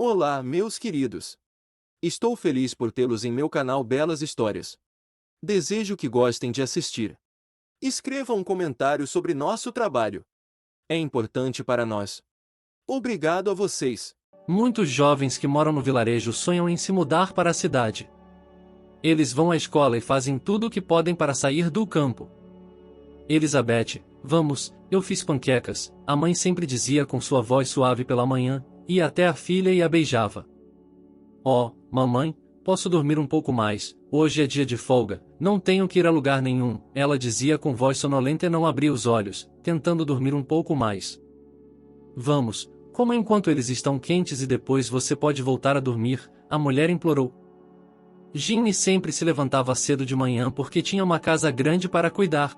Olá, meus queridos! Estou feliz por tê-los em meu canal Belas Histórias. Desejo que gostem de assistir. Escrevam um comentário sobre nosso trabalho. É importante para nós. Obrigado a vocês. Muitos jovens que moram no vilarejo sonham em se mudar para a cidade. Eles vão à escola e fazem tudo o que podem para sair do campo. Elizabeth, vamos, eu fiz panquecas, a mãe sempre dizia com sua voz suave pela manhã, ia até a filha e a beijava. Oh, mamãe, posso dormir um pouco mais, hoje é dia de folga, não tenho que ir a lugar nenhum, ela dizia com voz sonolenta e não abria os olhos, tentando dormir um pouco mais. Vamos, coma enquanto eles estão quentes e depois você pode voltar a dormir, a mulher implorou. Ginny sempre se levantava cedo de manhã porque tinha uma casa grande para cuidar.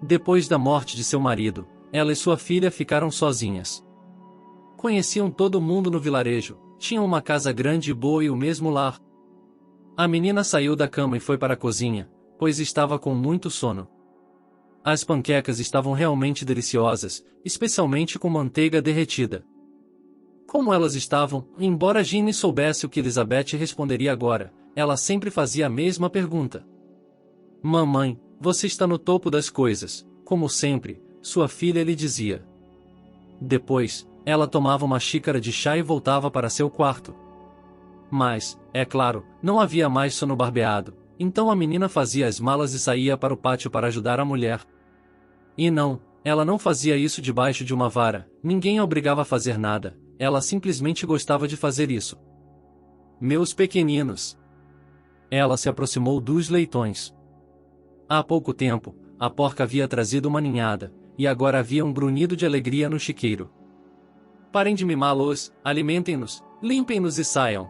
Depois da morte de seu marido, ela e sua filha ficaram sozinhas. Conheciam todo mundo no vilarejo, tinham uma casa grande e boa e o mesmo lar. A menina saiu da cama e foi para a cozinha, pois estava com muito sono. As panquecas estavam realmente deliciosas, especialmente com manteiga derretida. Como elas estavam, embora Ginny soubesse o que Elizabeth responderia agora, ela sempre fazia a mesma pergunta. Mamãe, você está no topo das coisas, como sempre, sua filha lhe dizia. Depois, ela tomava uma xícara de chá e voltava para seu quarto. Mas, é claro, não havia mais sono barbeado, então a menina fazia as malas e saía para o pátio para ajudar a mulher. E não, ela não fazia isso debaixo de uma vara, ninguém a obrigava a fazer nada, ela simplesmente gostava de fazer isso. Meus pequeninos. Ela se aproximou dos leitões. Há pouco tempo, a porca havia trazido uma ninhada, e agora havia um grunhido de alegria no chiqueiro. Parem de mimá-los, alimentem-nos, limpem-nos e saiam.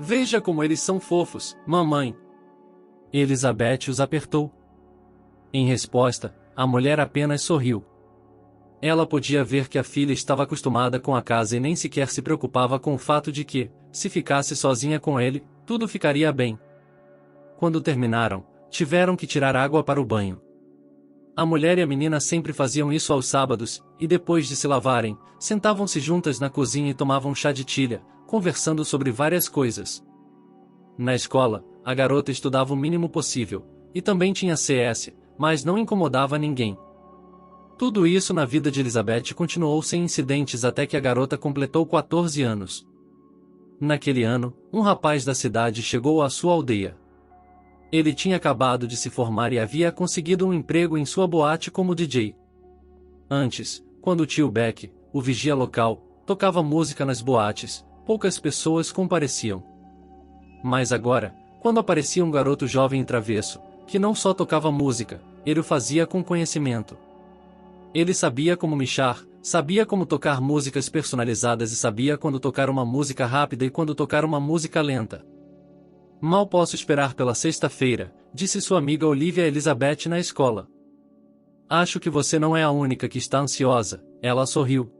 Veja como eles são fofos, mamãe. Elizabeth os apertou. Em resposta, a mulher apenas sorriu. Ela podia ver que a filha estava acostumada com a casa e nem sequer se preocupava com o fato de que, se ficasse sozinha com ele, tudo ficaria bem. Quando terminaram, tiveram que tirar água para o banho. A mulher e a menina sempre faziam isso aos sábados, e depois de se lavarem, sentavam-se juntas na cozinha e tomavam chá de tilha, conversando sobre várias coisas. Na escola, a garota estudava o mínimo possível, e também tinha CS, mas não incomodava ninguém. Tudo isso na vida de Elizabeth continuou sem incidentes até que a garota completou 14 anos. Naquele ano, um rapaz da cidade chegou à sua aldeia. Ele tinha acabado de se formar e havia conseguido um emprego em sua boate como DJ. Antes, quando o tio Beck, o vigia local, tocava música nas boates, poucas pessoas compareciam. Mas agora, quando aparecia um garoto jovem e travesso, que não só tocava música, ele o fazia com conhecimento. Ele sabia como mixar, sabia como tocar músicas personalizadas e sabia quando tocar uma música rápida e quando tocar uma música lenta. Mal posso esperar pela sexta-feira, disse sua amiga Olivia a Elizabeth na escola. Acho que você não é a única que está ansiosa, ela sorriu.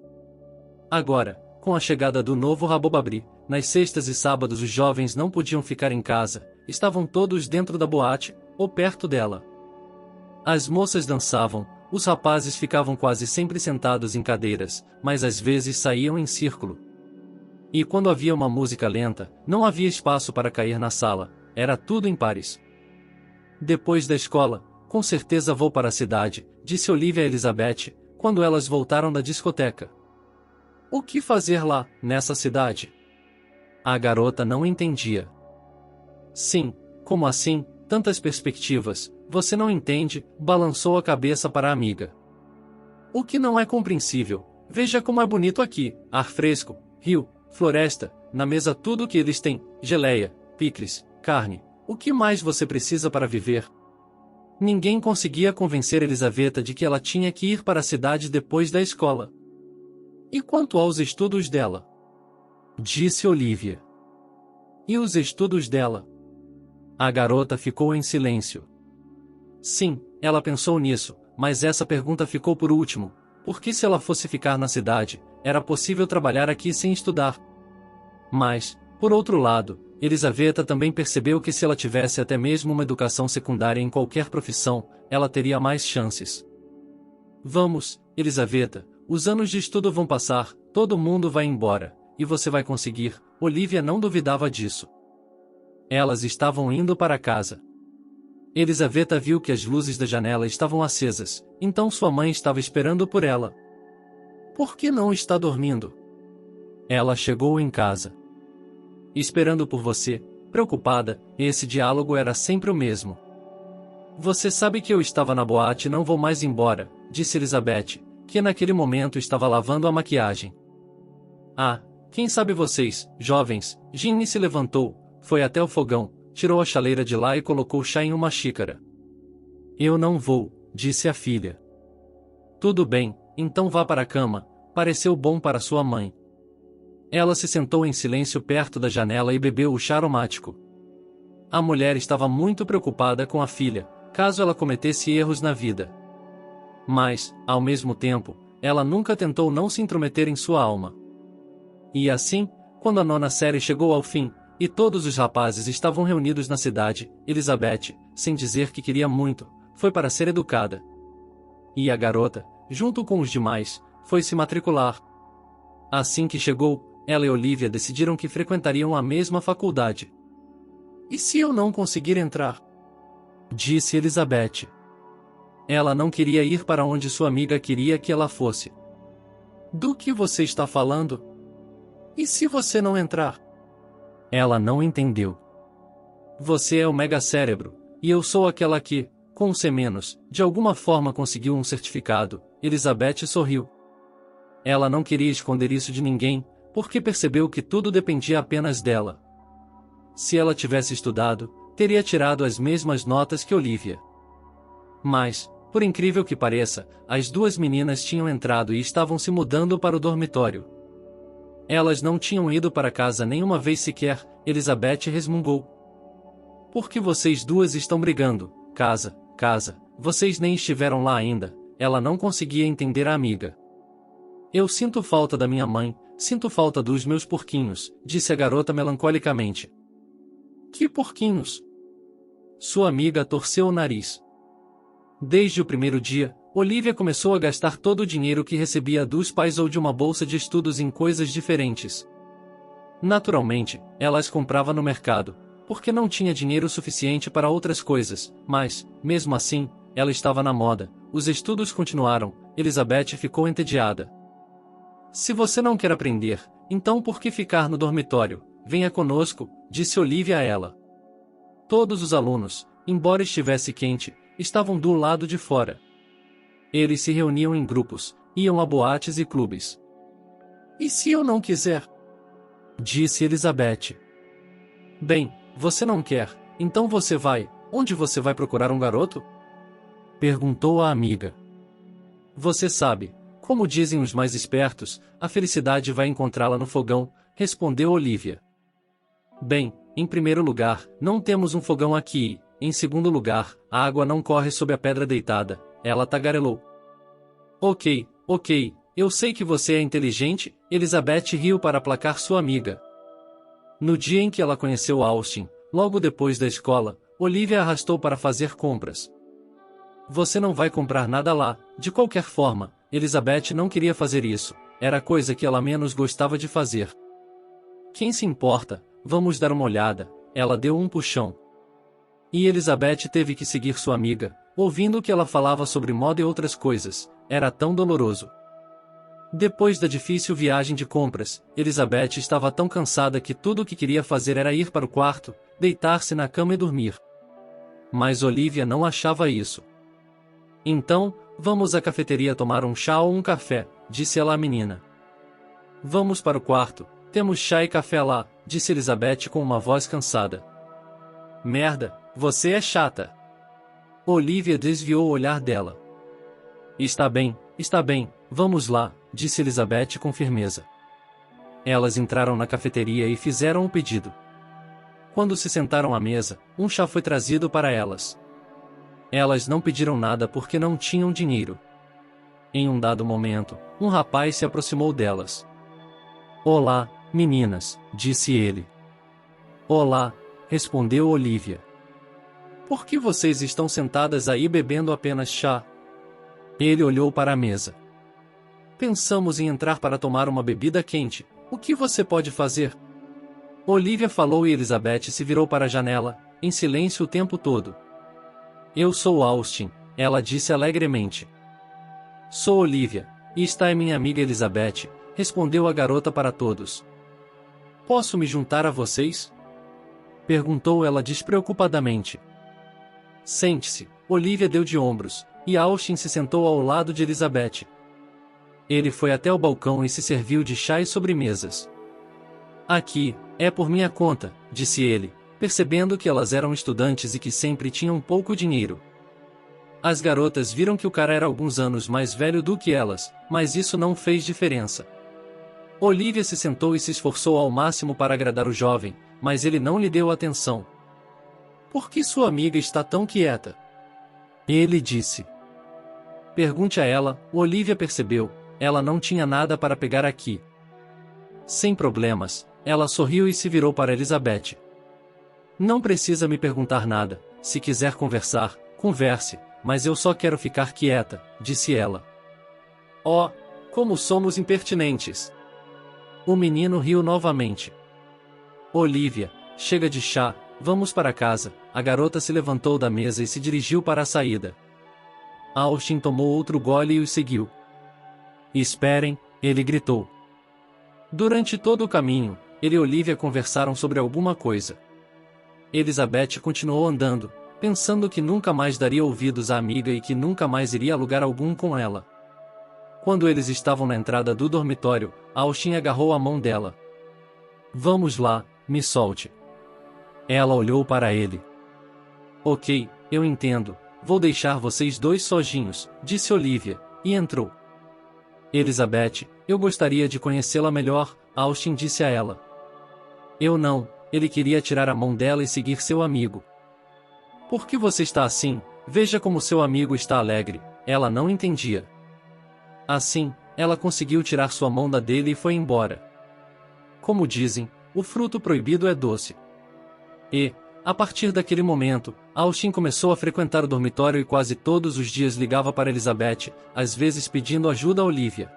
Agora, com a chegada do novo Rabobabri, nas sextas e sábados os jovens não podiam ficar em casa, estavam todos dentro da boate, ou perto dela. As moças dançavam, os rapazes ficavam quase sempre sentados em cadeiras, mas às vezes saíam em círculo. E quando havia uma música lenta, não havia espaço para cair na sala, era tudo em pares. Depois da escola, com certeza vou para a cidade, disse Olivia a Elizabeth, quando elas voltaram da discoteca. O que fazer lá, nessa cidade? A garota não entendia. Sim, como assim, tantas perspectivas, você não entende, balançou a cabeça para a amiga. O que não é compreensível, veja como é bonito aqui, ar fresco, rio, floresta, na mesa tudo o que eles têm, geleia, picles, carne, o que mais você precisa para viver? Ninguém conseguia convencer Elizaveta de que ela tinha que ir para a cidade depois da escola. E quanto aos estudos dela? Disse Olivia. E os estudos dela? A garota ficou em silêncio. Sim, ela pensou nisso, mas essa pergunta ficou por último, porque se ela fosse ficar na cidade, era possível trabalhar aqui sem estudar. Mas, por outro lado, Elizaveta também percebeu que se ela tivesse até mesmo uma educação secundária em qualquer profissão, ela teria mais chances. Vamos, Elizaveta, os anos de estudo vão passar, todo mundo vai embora, e você vai conseguir. Olivia não duvidava disso. Elas estavam indo para casa. Elisaveta viu que as luzes da janela estavam acesas, então sua mãe estava esperando por ela. Por que não está dormindo? Ela chegou em casa. Esperando por você, preocupada, esse diálogo era sempre o mesmo. Você sabe que eu estava na boate e não vou mais embora, disse Elizabeth, que naquele momento estava lavando a maquiagem. Ah, quem sabe vocês, jovens. Ginny se levantou, foi até o fogão, tirou a chaleira de lá e colocou chá em uma xícara. Eu não vou, disse a filha. Tudo bem, então vá para a cama, pareceu bom para sua mãe. Ela se sentou em silêncio perto da janela e bebeu o chá aromático. A mulher estava muito preocupada com a filha, caso ela cometesse erros na vida. Mas, ao mesmo tempo, ela nunca tentou não se intrometer em sua alma. E assim, quando a 9ª série chegou ao fim, e todos os rapazes estavam reunidos na cidade, Elizabeth, sem dizer que queria muito, foi para ser educada. E a garota, junto com os demais, foi se matricular. Assim que chegou, ela e Olivia decidiram que frequentariam a mesma faculdade. E se eu não conseguir entrar? Disse Elizabeth. Ela não queria ir para onde sua amiga queria que ela fosse. Do que você está falando? E se você não entrar? Ela não entendeu. Você é o mega cérebro, e eu sou aquela que, com um C-, de alguma forma conseguiu um certificado. Elizabeth sorriu. Ela não queria esconder isso de ninguém, porque percebeu que tudo dependia apenas dela. Se ela tivesse estudado, teria tirado as mesmas notas que Olivia. Mas, por incrível que pareça, as duas meninas tinham entrado e estavam se mudando para o dormitório. Elas não tinham ido para casa nenhuma vez sequer, Elizabeth resmungou. Por que vocês duas estão brigando? Casa, vocês nem estiveram lá ainda. Ela não conseguia entender a amiga. Eu sinto falta da minha mãe, sinto falta dos meus porquinhos, disse a garota melancolicamente. Que porquinhos? Sua amiga torceu o nariz. Desde o primeiro dia, Olivia começou a gastar todo o dinheiro que recebia dos pais ou de uma bolsa de estudos em coisas diferentes. Naturalmente, ela as comprava no mercado, porque não tinha dinheiro suficiente para outras coisas, mas, mesmo assim, ela estava na moda. Os estudos continuaram, Elizabeth ficou entediada. Se você não quer aprender, então por que ficar no dormitório? Venha conosco, disse Olivia a ela. Todos os alunos, embora estivesse quente, estavam do lado de fora. Eles se reuniam em grupos, iam a boates e clubes. E se eu não quiser? Disse Elizabeth. Bem, você não quer, então você vai. Onde você vai procurar um garoto? Perguntou a amiga. Você sabe, como dizem os mais espertos, a felicidade vai encontrá-la no fogão, respondeu Olivia. Bem, em primeiro lugar, não temos um fogão aqui. Em segundo lugar, a água não corre sob a pedra deitada. Ela tagarelou. Ok, eu sei que você é inteligente, Elizabeth riu para aplacar sua amiga. No dia em que ela conheceu Austin, logo depois da escola, Olivia a arrastou para fazer compras. Você não vai comprar nada lá, de qualquer forma, Elizabeth não queria fazer isso, era a coisa que ela menos gostava de fazer. Quem se importa, vamos dar uma olhada, ela deu um puxão. E Elizabeth teve que seguir sua amiga, ouvindo que ela falava sobre moda e outras coisas, era tão doloroso. Depois da difícil viagem de compras, Elizabeth estava tão cansada que tudo o que queria fazer era ir para o quarto, deitar-se na cama e dormir. Mas Olivia não achava isso. Então, vamos à cafeteria tomar um chá ou um café, disse ela à menina. Vamos para o quarto, temos chá e café lá, disse Elizabeth com uma voz cansada. Merda, você é chata. Olivia desviou o olhar dela. Está bem, vamos lá, disse Elizabeth com firmeza. Elas entraram na cafeteria e fizeram o pedido. Quando se sentaram à mesa, um chá foi trazido para elas. Elas não pediram nada porque não tinham dinheiro. Em um dado momento, um rapaz se aproximou delas. Olá, meninas, disse ele. Olá, respondeu Olivia. Por que vocês estão sentadas aí bebendo apenas chá? Ele olhou para a mesa. Pensamos em entrar para tomar uma bebida quente, O que você pode fazer? Olivia falou e Elizabeth se virou para a janela, em silêncio o tempo todo. Eu sou Austin, ela disse alegremente. Sou Olivia, e está minha amiga Elizabeth, respondeu a garota para todos. Posso me juntar a vocês? Perguntou ela despreocupadamente. Sente-se, Olivia deu de ombros, e Austin se sentou ao lado de Elizabeth. Ele foi até o balcão e se serviu de chá e sobremesas. Aqui, é por minha conta, disse ele, percebendo que elas eram estudantes e que sempre tinham pouco dinheiro. As garotas viram que o cara era alguns anos mais velho do que elas, mas isso não fez diferença. Olivia se sentou e se esforçou ao máximo para agradar o jovem, mas ele não lhe deu atenção. Por que sua amiga está tão quieta? Ele disse. Pergunte a ela, Olivia percebeu, ela não tinha nada para pegar aqui. Sem problemas, ela sorriu e se virou para Elizabeth. Não precisa me perguntar nada, se quiser conversar, converse, mas eu só quero ficar quieta, disse ela. Oh, como somos impertinentes! O menino riu novamente. Olivia, chega de chá, vamos para casa. A garota se levantou da mesa e se dirigiu para a saída. Austin tomou outro gole e os seguiu. Esperem, ele gritou. Durante todo o caminho, ele e Olivia conversaram sobre alguma coisa. Elizabeth continuou andando, pensando que nunca mais daria ouvidos à amiga e que nunca mais iria a lugar algum com ela. Quando eles estavam na entrada do dormitório, Austin agarrou a mão dela. Vamos lá, me solte. Ela olhou para ele. Ok, eu entendo, vou deixar vocês dois sozinhos, disse Olivia, e entrou. Elizabeth, eu gostaria de conhecê-la melhor, Austin disse a ela. Eu não, ele queria tirar a mão dela e seguir seu amigo. Por que você está assim? Veja como seu amigo está alegre, ela não entendia. Assim, ela conseguiu tirar sua mão da dele e foi embora. Como dizem, o fruto proibido é doce. E, a partir daquele momento, Austin começou a frequentar o dormitório e quase todos os dias ligava para Elizabeth, às vezes pedindo ajuda a Olivia.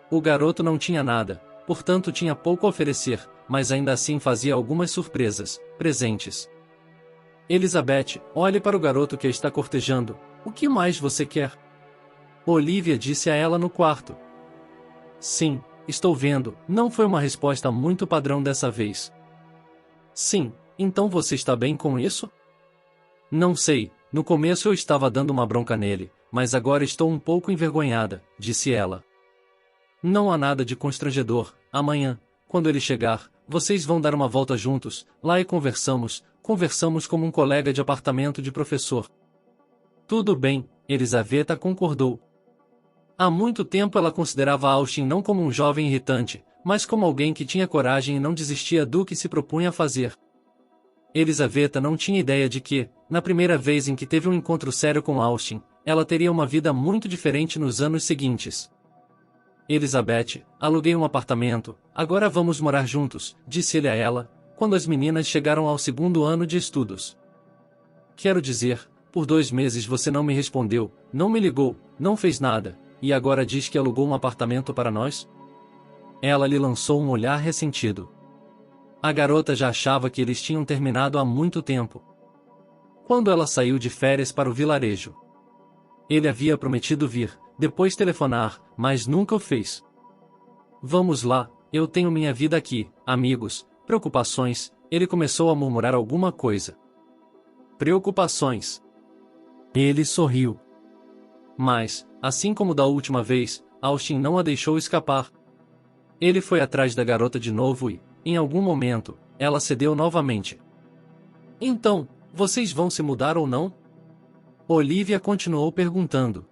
O garoto não tinha nada, portanto tinha pouco a oferecer, mas ainda assim fazia algumas surpresas, presentes. Elizabeth, olhe para o garoto que a está cortejando, o que mais você quer? Olivia disse a ela no quarto. Sim, estou vendo, não foi uma resposta muito padrão dessa vez. Sim, então você está bem com isso? Não sei, no começo eu estava dando uma bronca nele, mas agora estou um pouco envergonhada, disse ela. Não há nada de constrangedor, amanhã, quando ele chegar, vocês vão dar uma volta juntos, lá e conversamos como um colega de apartamento de professor. Tudo bem, Elizaveta concordou. Há muito tempo ela considerava Austin não como um jovem irritante, mas como alguém que tinha coragem e não desistia do que se propunha a fazer. Elizaveta não tinha ideia de que, na primeira vez em que teve um encontro sério com Austin, ela teria uma vida muito diferente nos anos seguintes. Elizabeth, aluguei um apartamento, agora vamos morar juntos, disse ele a ela, quando as meninas chegaram ao segundo ano de estudos. Quero dizer, por 2 meses você não me respondeu, não me ligou, não fez nada, e agora diz que alugou um apartamento para nós? Ela lhe lançou um olhar ressentido. A garota já achava que eles tinham terminado há muito tempo. Quando ela saiu de férias para o vilarejo. Ele havia prometido vir, depois telefonar, mas nunca o fez. Vamos lá, eu tenho minha vida aqui, amigos, preocupações, ele começou a murmurar alguma coisa. Preocupações. Ele sorriu. Mas, assim como da última vez, Austin não a deixou escapar. Ele foi atrás da garota de novo e, em algum momento, ela cedeu novamente. Então, vocês vão se mudar ou não? Olivia continuou perguntando.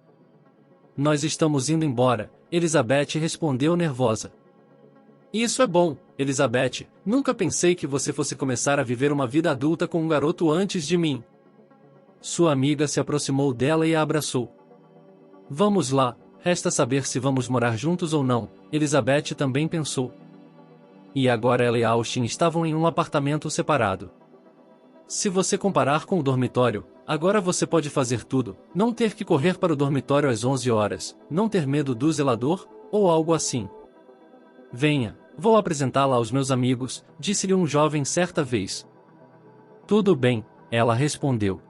Nós estamos indo embora, Elizabeth respondeu nervosa. Isso é bom, Elizabeth, nunca pensei que você fosse começar a viver uma vida adulta com um garoto antes de mim. Sua amiga se aproximou dela e a abraçou. Vamos lá, resta saber se vamos morar juntos ou não, Elizabeth também pensou. E agora ela e Austin estavam em um apartamento separado. Se você comparar com o dormitório, agora você pode fazer tudo, não ter que correr para o dormitório às 11 horas, não ter medo do zelador, ou algo assim. Venha, Vou apresentá-la aos meus amigos, disse-lhe um jovem certa vez. Tudo bem, ela respondeu.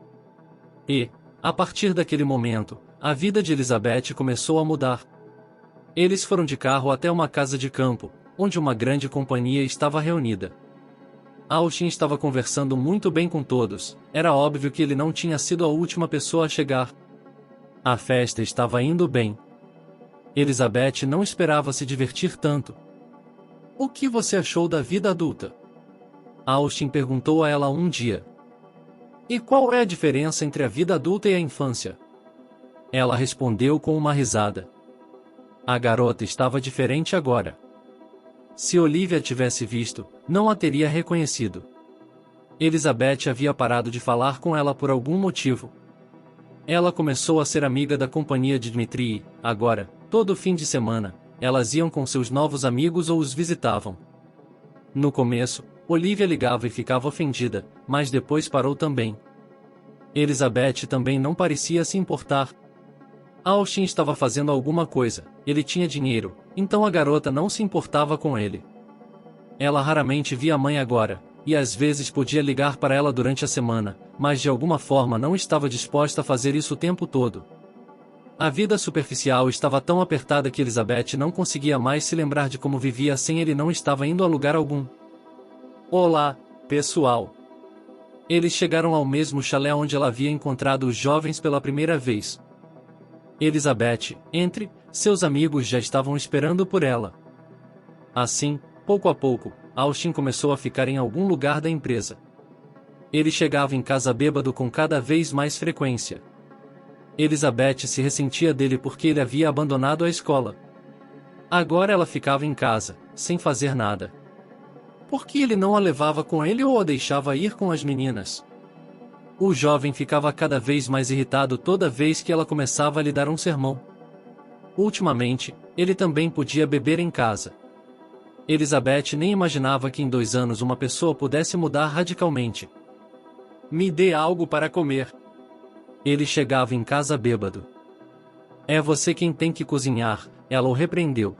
E, a partir daquele momento, a vida de Elizabeth começou a mudar. Eles foram de carro até uma casa de campo, onde uma grande companhia estava reunida. Austin estava conversando muito bem com todos, era óbvio que ele não tinha sido a última pessoa a chegar. A festa estava indo bem. Elizabeth não esperava se divertir tanto. O que você achou da vida adulta? Austin perguntou a ela um dia. E qual é a diferença entre a vida adulta e a infância? Ela respondeu com uma risada. A garota estava diferente agora. Se Olivia tivesse visto, não a teria reconhecido. Elizabeth havia parado de falar com ela por algum motivo. Ela começou a ser amiga da companhia de Dmitri e, agora, todo fim de semana, elas iam com seus novos amigos ou os visitavam. No começo, Olivia ligava e ficava ofendida, mas depois parou também. Elizabeth também não parecia se importar. Austin estava fazendo alguma coisa, ele tinha dinheiro, então a garota não se importava com ele. Ela raramente via a mãe agora, e às vezes podia ligar para ela durante a semana, mas de alguma forma não estava disposta a fazer isso o tempo todo. A vida superficial estava tão apertada que Elizabeth não conseguia mais se lembrar de como vivia sem ele, não estava indo a lugar algum. Olá, pessoal! Eles chegaram ao mesmo chalé onde ela havia encontrado os jovens pela primeira vez. Elizabeth, entre seus amigos já estavam esperando por ela. Assim, pouco a pouco, Austin começou a ficar em algum lugar da empresa. Ele chegava em casa bêbado com cada vez mais frequência. Elizabeth se ressentia dele porque ele havia abandonado a escola. Agora ela ficava em casa, sem fazer nada. Por que ele não a levava com ele ou a deixava ir com as meninas? O jovem ficava cada vez mais irritado toda vez que ela começava a lhe dar um sermão. Ultimamente, ele também podia beber em casa. Elizabeth nem imaginava que em 2 anos uma pessoa pudesse mudar radicalmente. Me dê algo para comer. Ele chegava em casa bêbado. É você quem tem que cozinhar, ela o repreendeu.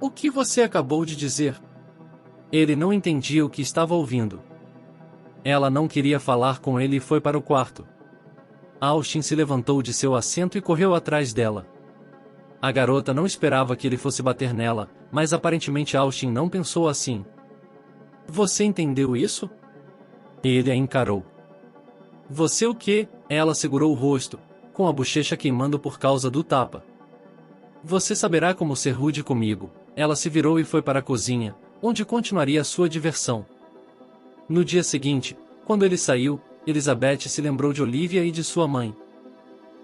O que você acabou de dizer? Ele não entendia o que estava ouvindo. Ela não queria falar com ele e foi para o quarto. Austin se levantou de seu assento e correu atrás dela. A garota não esperava que ele fosse bater nela, mas aparentemente Austin não pensou assim. Você entendeu isso? Ele a encarou. Você o quê? Ela segurou o rosto, com a bochecha queimando por causa do tapa. Você saberá como ser rude comigo. Ela se virou e foi para a cozinha, onde continuaria sua diversão. No dia seguinte, quando ele saiu, Elizabeth se lembrou de Olivia e de sua mãe.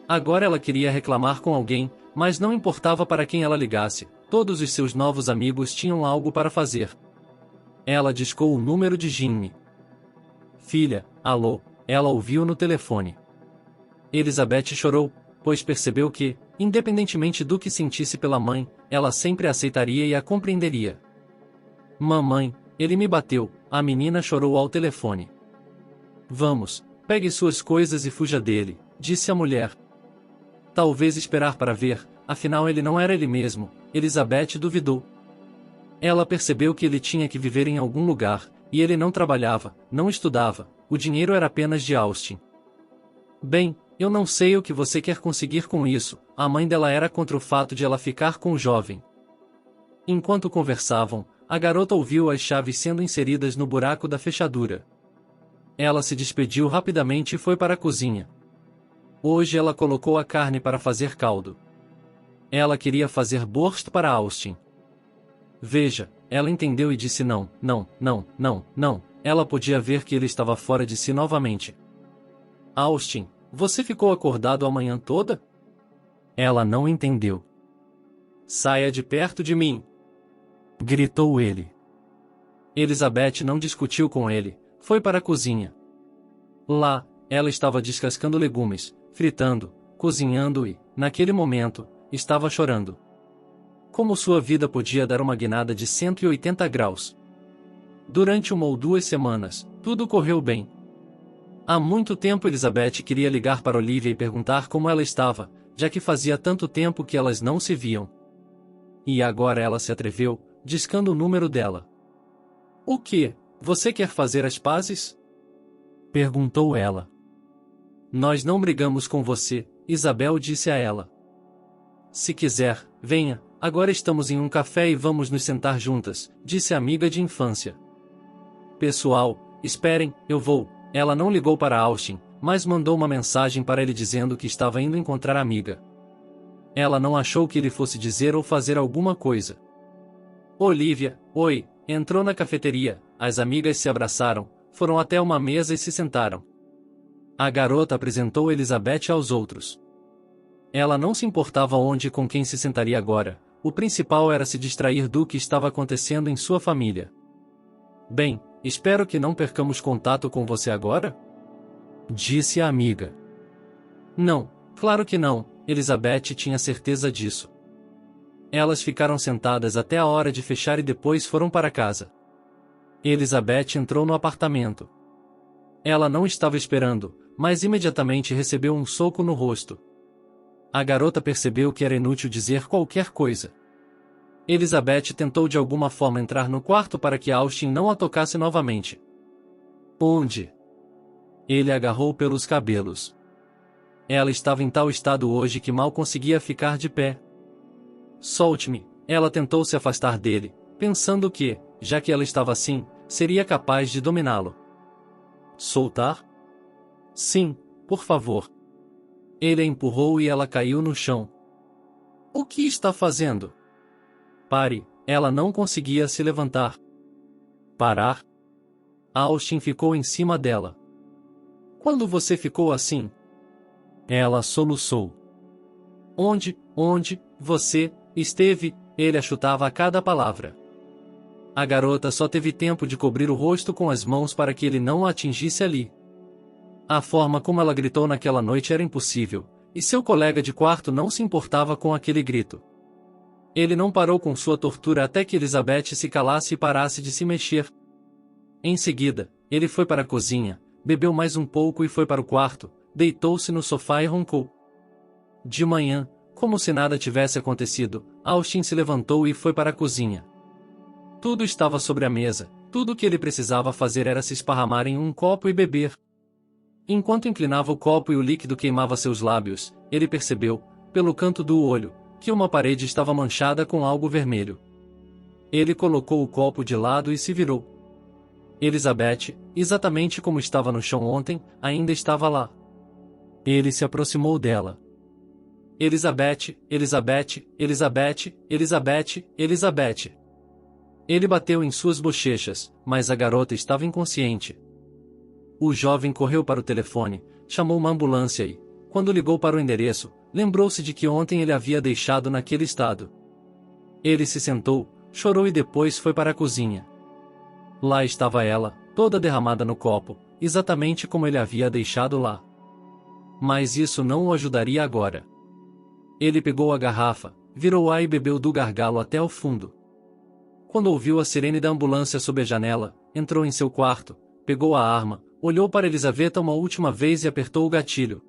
Agora ela queria reclamar com alguém, mas não importava para quem ela ligasse, todos os seus novos amigos tinham algo para fazer. Ela discou o número de Jimmy. Filha, alô, ela ouviu no telefone. Elizabeth chorou, pois percebeu que, independentemente do que sentisse pela mãe, ela sempre a aceitaria e a compreenderia. Mamãe, ele me bateu, a menina chorou ao telefone. Vamos, pegue suas coisas e fuja dele, disse a mulher. Talvez esperar para ver, afinal ele não era ele mesmo, Elizabeth duvidou. Ela percebeu que ele tinha que viver em algum lugar, e ele não trabalhava, não estudava, o dinheiro era apenas de Austin. Bem, eu não sei o que você quer conseguir com isso, a mãe dela era contra o fato de ela ficar com o jovem. Enquanto conversavam, a garota ouviu as chaves sendo inseridas no buraco da fechadura. Ela se despediu rapidamente e foi para a cozinha. Hoje ela colocou a carne para fazer caldo. Ela queria fazer borscht para Austin. Veja, ela entendeu e disse não, não, não, não, não. Ela podia ver que ele estava fora de si novamente. Austin, você ficou acordado a manhã toda? Ela não entendeu. Saia de perto de mim! Gritou ele. Elizabeth não discutiu com ele, foi para a cozinha. Lá, ela estava descascando legumes, fritando, cozinhando e, naquele momento, estava chorando. Como sua vida podia dar uma guinada de 180 graus. Durante 1 ou 2 semanas, tudo correu bem. Há muito tempo Elizabeth queria ligar para Olivia e perguntar como ela estava, já que fazia tanto tempo que elas não se viam. E agora ela se atreveu, discando o número dela. O que? Você quer fazer as pazes? Perguntou ela. Nós não brigamos com você, Isabel disse a ela. Se quiser, venha, agora estamos em um café e vamos nos sentar juntas, disse a amiga de infância. Pessoal, esperem, eu vou. Ela não ligou para Austin, mas mandou uma mensagem para ele dizendo que estava indo encontrar a amiga. Ela não achou que ele fosse dizer ou fazer alguma coisa. Olivia, oi, entrou na cafeteria, as amigas se abraçaram, foram até uma mesa e se sentaram. A garota apresentou Elizabeth aos outros. Ela não se importava onde e com quem se sentaria agora, o principal era se distrair do que estava acontecendo em sua família. Bem, espero que não percamos contato com você agora? Disse a amiga. Não, claro que não, Elizabeth tinha certeza disso. Elas ficaram sentadas até a hora de fechar e depois foram para casa. Elizabeth entrou no apartamento. Ela não estava esperando, mas imediatamente recebeu um soco no rosto. A garota percebeu que era inútil dizer qualquer coisa. Elizabeth tentou de alguma forma entrar no quarto para que Austin não a tocasse novamente. Onde? Ele a agarrou pelos cabelos. Ela estava em tal estado hoje que mal conseguia ficar de pé. Solte-me, ela tentou se afastar dele, pensando que, já que ela estava assim, seria capaz de dominá-lo. Soltar? Sim, por favor. Ele a empurrou e ela caiu no chão. O que está fazendo? Pare, ela não conseguia se levantar. Parar? Austin ficou em cima dela. Quando você ficou assim? Ela soluçou. Onde você esteve? Ele a chutava a cada palavra. A garota só teve tempo de cobrir o rosto com as mãos para que ele não a atingisse ali. A forma como ela gritou naquela noite era impossível, e seu colega de quarto não se importava com aquele grito. Ele não parou com sua tortura até que Elizabeth se calasse e parasse de se mexer. Em seguida, ele foi para a cozinha, bebeu mais um pouco e foi para o quarto, deitou-se no sofá e roncou. De manhã, como se nada tivesse acontecido, Austin se levantou e foi para a cozinha. Tudo estava sobre a mesa, tudo o que ele precisava fazer era se esparramar em um copo e beber. Enquanto inclinava o copo e o líquido queimava seus lábios, ele percebeu, pelo canto do olho, que uma parede estava manchada com algo vermelho. Ele colocou o copo de lado e se virou. Elizabeth, exatamente como estava no chão ontem, ainda estava lá. Ele se aproximou dela. Elizabeth, Elizabeth, Elizabeth, Elizabeth, Elizabeth. Ele bateu em suas bochechas, mas a garota estava inconsciente. O jovem correu para o telefone, chamou uma ambulância e, quando ligou para o endereço, lembrou-se de que ontem ele havia deixado naquele estado. Ele se sentou, chorou e depois foi para a cozinha. Lá estava ela, toda derramada no copo, exatamente como ele havia deixado lá. Mas isso não o ajudaria agora. Ele pegou a garrafa, virou-a e bebeu do gargalo até o fundo. Quando ouviu a sirene da ambulância sob a janela, entrou em seu quarto, pegou a arma, olhou para Elizabeth uma última vez e apertou o gatilho.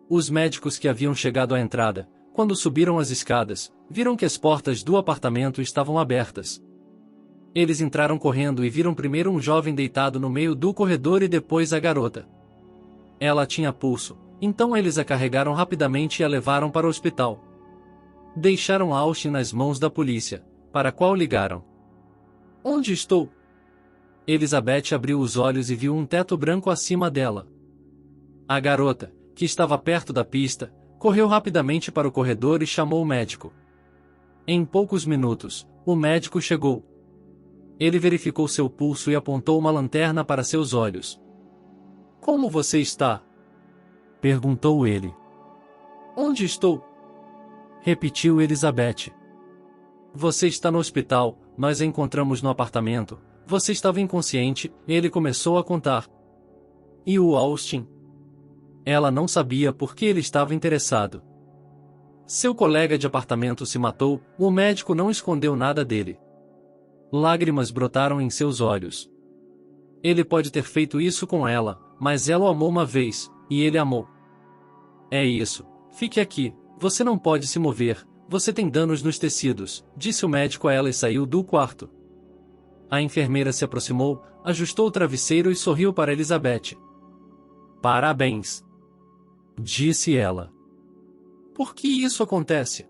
Os médicos que haviam chegado à entrada, quando subiram as escadas, viram que as portas do apartamento estavam abertas. Eles entraram correndo e viram primeiro um jovem deitado no meio do corredor e depois a garota. Ela tinha pulso, então eles a carregaram rapidamente e a levaram para o hospital. Deixaram Austin nas mãos da polícia, para a qual ligaram. Onde estou? Elizabeth abriu os olhos e viu um teto branco acima dela. A garota, que estava perto da pista, correu rapidamente para o corredor e chamou o médico. Em poucos minutos, o médico chegou. Ele verificou seu pulso e apontou uma lanterna para seus olhos. Como você está? Perguntou ele. Onde estou? Repetiu Elizabeth. Você está no hospital, nós a encontramos no apartamento, você estava inconsciente, ele começou a contar. E o Austin? Ela não sabia por que ele estava interessado. Seu colega de apartamento se matou, o médico não escondeu nada dele. Lágrimas brotaram em seus olhos. Ele pode ter feito isso com ela, mas ela o amou uma vez, e ele amou. É isso, fique aqui, você não pode se mover, você tem danos nos tecidos, disse o médico a ela e saiu do quarto. A enfermeira se aproximou, ajustou o travesseiro e sorriu para Elizabeth. Parabéns! Disse ela. Por que isso acontece?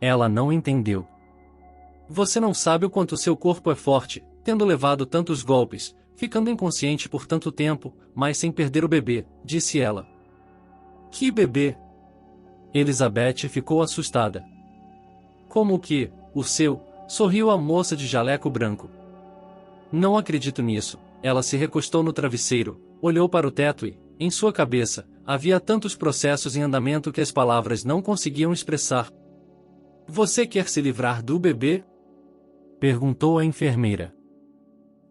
Ela não entendeu. Você não sabe o quanto seu corpo é forte, tendo levado tantos golpes, ficando inconsciente por tanto tempo, mas sem perder o bebê, disse ela. Que bebê? Elizabeth ficou assustada. Como que, o seu? Sorriu a moça de jaleco branco. Não acredito nisso. Ela se recostou no travesseiro, olhou para o teto e, em sua cabeça, havia tantos processos em andamento que as palavras não conseguiam expressar. Você quer se livrar do bebê? Perguntou a enfermeira.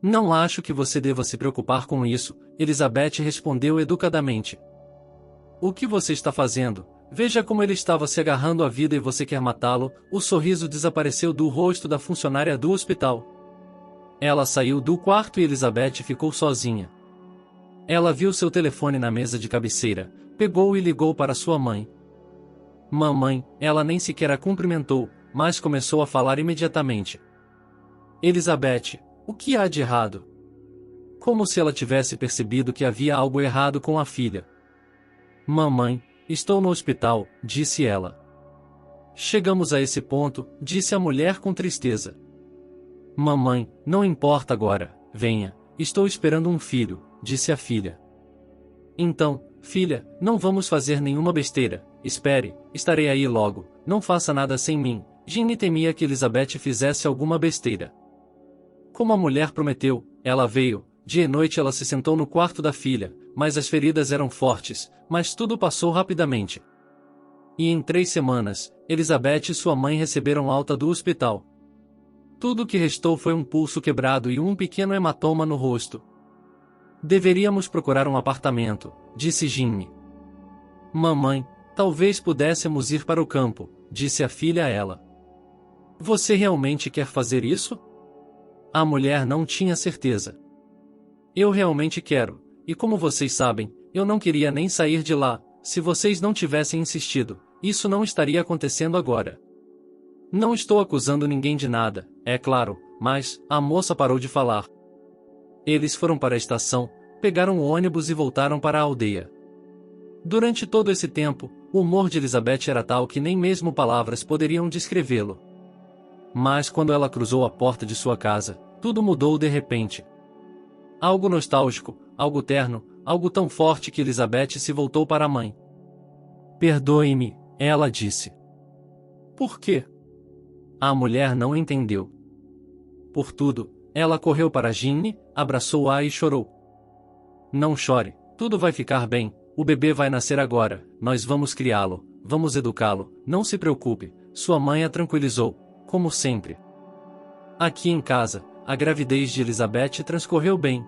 Não acho que você deva se preocupar com isso, Elizabeth respondeu educadamente. O que você está fazendo? Veja como ele estava se agarrando à vida e você quer matá-lo. O sorriso desapareceu do rosto da funcionária do hospital. Ela saiu do quarto e Elizabeth ficou sozinha. Ela viu seu telefone na mesa de cabeceira, pegou e ligou para sua mãe. Mamãe, ela nem sequer a cumprimentou, mas começou a falar imediatamente. Elizabeth, o que há de errado? Como se ela tivesse percebido que havia algo errado com a filha. Mamãe, estou no hospital, disse ela. Chegamos a esse ponto, disse a mulher com tristeza. Mamãe, não importa agora, venha, estou esperando um filho, disse a filha. Então, filha, não vamos fazer nenhuma besteira, espere, estarei aí logo, não faça nada sem mim. Ginny temia que Elizabeth fizesse alguma besteira. Como a mulher prometeu, ela veio, dia e noite ela se sentou no quarto da filha, mas as feridas eram fortes, mas tudo passou rapidamente. E em 3 semanas, Elizabeth e sua mãe receberam alta do hospital. Tudo o que restou foi um pulso quebrado e um pequeno hematoma no rosto. Deveríamos procurar um apartamento, disse Ginny. Mamãe, talvez pudéssemos ir para o campo, disse a filha a ela. Você realmente quer fazer isso? A mulher não tinha certeza. Eu realmente quero, e como vocês sabem, eu não queria nem sair de lá. Se vocês não tivessem insistido, isso não estaria acontecendo agora. Não estou acusando ninguém de nada, é claro, mas a moça parou de falar. Eles foram para a estação, pegaram o ônibus e voltaram para a aldeia. Durante todo esse tempo, o humor de Elizabeth era tal que nem mesmo palavras poderiam descrevê-lo. Mas quando ela cruzou a porta de sua casa, tudo mudou de repente. Algo nostálgico, algo terno, algo tão forte que Elizabeth se voltou para a mãe. Perdoe-me, ela disse. Por quê? A mulher não entendeu. Por tudo, ela correu para Ginny, abraçou-a e chorou. Não chore, tudo vai ficar bem, o bebê vai nascer agora, nós vamos criá-lo, vamos educá-lo, não se preocupe, sua mãe a tranquilizou, como sempre. Aqui em casa, a gravidez de Elizabeth transcorreu bem.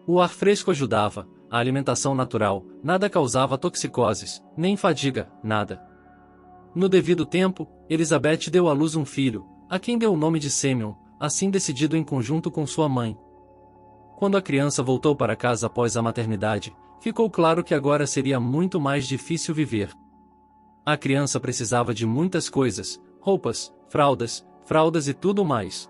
O ar fresco ajudava, a alimentação natural, nada causava toxicoses, nem fadiga, nada. No devido tempo, Elizabeth deu à luz um filho, a quem deu o nome de Simeon, assim decidido em conjunto com sua mãe. Quando a criança voltou para casa após a maternidade, ficou claro que agora seria muito mais difícil viver. A criança precisava de muitas coisas, roupas, fraldas e tudo mais.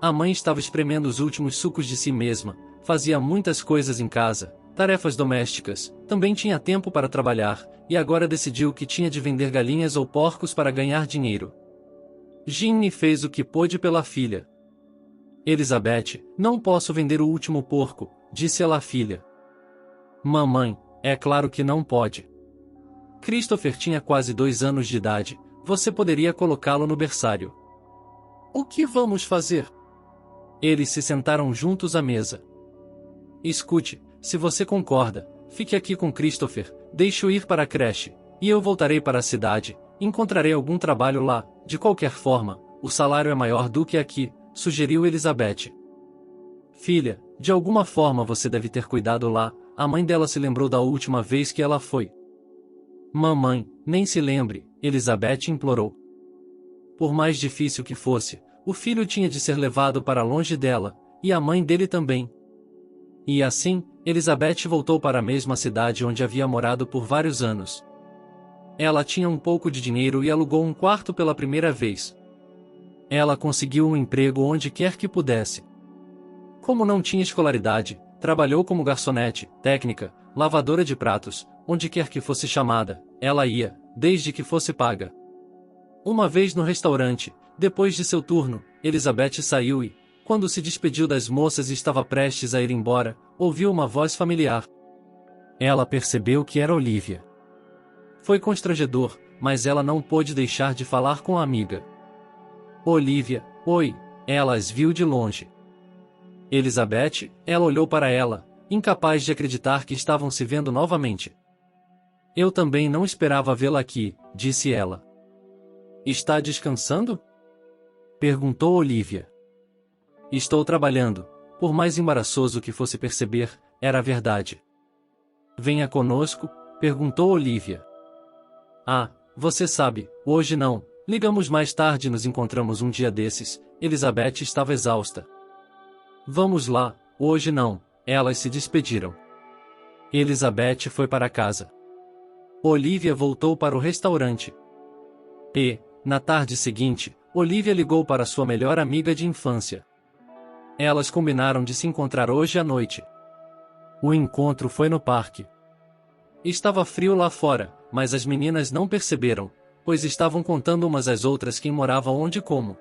A mãe estava espremendo os últimos sucos de si mesma, fazia muitas coisas em casa, tarefas domésticas, também tinha tempo para trabalhar, e agora decidiu que tinha de vender galinhas ou porcos para ganhar dinheiro. Ginny fez o que pôde pela filha. Elizabeth, não posso vender o último porco, disse ela à filha. Mamãe, é claro que não pode. Christopher tinha quase 2 anos de idade, você poderia colocá-lo no berçário. O que vamos fazer? Eles se sentaram juntos à mesa. Escute, se você concorda, fique aqui com Christopher, deixe-o ir para a creche, e eu voltarei para a cidade, encontrarei algum trabalho lá, de qualquer forma, o salário é maior do que aqui, sugeriu Elizabeth. Filha, de alguma forma você deve ter cuidado lá, a mãe dela se lembrou da última vez que ela foi. Mamãe, nem se lembre, Elizabeth implorou. Por mais difícil que fosse, o filho tinha de ser levado para longe dela, e a mãe dele também. E assim, Elizabeth voltou para a mesma cidade onde havia morado por vários anos. Ela tinha um pouco de dinheiro e alugou um quarto pela primeira vez. Ela conseguiu um emprego onde quer que pudesse. Como não tinha escolaridade, trabalhou como garçonete, técnica, lavadora de pratos, onde quer que fosse chamada, ela ia, desde que fosse paga. Uma vez no restaurante, depois de seu turno, Elizabeth saiu e, quando se despediu das moças e estava prestes a ir embora, ouviu uma voz familiar. Ela percebeu que era Olivia. Foi constrangedor, mas ela não pôde deixar de falar com a amiga. Olivia, oi, ela as viu de longe. Elizabeth, ela olhou para ela, incapaz de acreditar que estavam se vendo novamente. Eu também não esperava vê-la aqui, disse ela. Está descansando? Perguntou Olivia. Estou trabalhando, por mais embaraçoso que fosse perceber, era a verdade. Venha conosco? Perguntou Olivia. Ah, você sabe, hoje não, ligamos mais tarde e nos encontramos um dia desses, Elizabeth estava exausta. Vamos lá, hoje não, elas se despediram. Elizabeth foi para casa. Olivia voltou para o restaurante. E, na tarde seguinte, Olivia ligou para sua melhor amiga de infância. Elas combinaram de se encontrar hoje à noite. O encontro foi no parque. Estava frio lá fora, mas as meninas não perceberam, pois estavam contando umas às outras quem morava onde e como.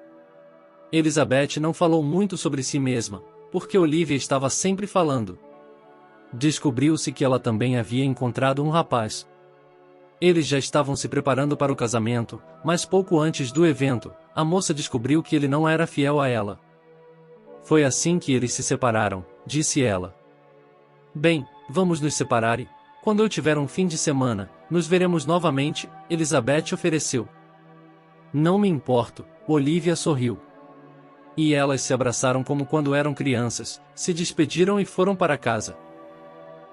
Elizabeth não falou muito sobre si mesma, porque Olivia estava sempre falando. Descobriu-se que ela também havia encontrado um rapaz. Eles já estavam se preparando para o casamento, mas pouco antes do evento, a moça descobriu que ele não era fiel a ela. Foi assim que eles se separaram, disse ela. Bem, vamos nos separar e, quando eu tiver um fim de semana, nos veremos novamente, Elizabeth ofereceu. Não me importo, Olivia sorriu. E elas se abraçaram como quando eram crianças, se despediram e foram para casa.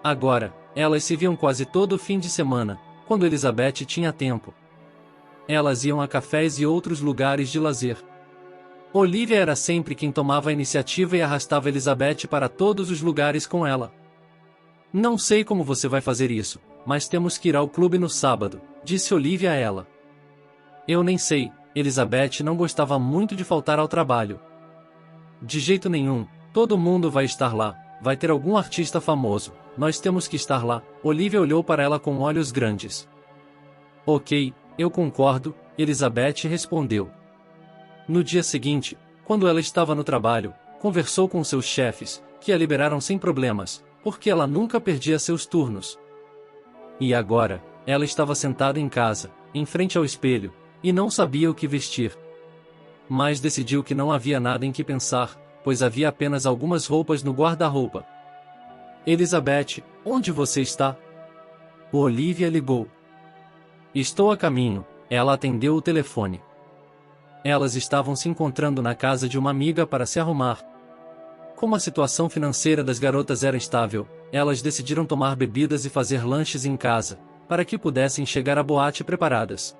Agora, elas se viam quase todo o fim de semana, quando Elizabeth tinha tempo. Elas iam a cafés e outros lugares de lazer. Olivia era sempre quem tomava a iniciativa e arrastava Elizabeth para todos os lugares com ela. Não sei como você vai fazer isso, mas temos que ir ao clube no sábado, disse Olivia a ela. Eu nem sei, Elizabeth não gostava muito de faltar ao trabalho. De jeito nenhum, todo mundo vai estar lá, vai ter algum artista famoso, nós temos que estar lá. Olivia olhou para ela com olhos grandes. Ok, eu concordo, Elizabeth respondeu. No dia seguinte, quando ela estava no trabalho, conversou com seus chefes, que a liberaram sem problemas, porque ela nunca perdia seus turnos. E agora, ela estava sentada em casa, em frente ao espelho, e não sabia o que vestir. Mas decidiu que não havia nada em que pensar, pois havia apenas algumas roupas no guarda-roupa. Elizabeth, onde você está? Olivia ligou. Estou a caminho, ela atendeu o telefone. Elas estavam se encontrando na casa de uma amiga para se arrumar. Como a situação financeira das garotas era estável, elas decidiram tomar bebidas e fazer lanches em casa, para que pudessem chegar à boate preparadas.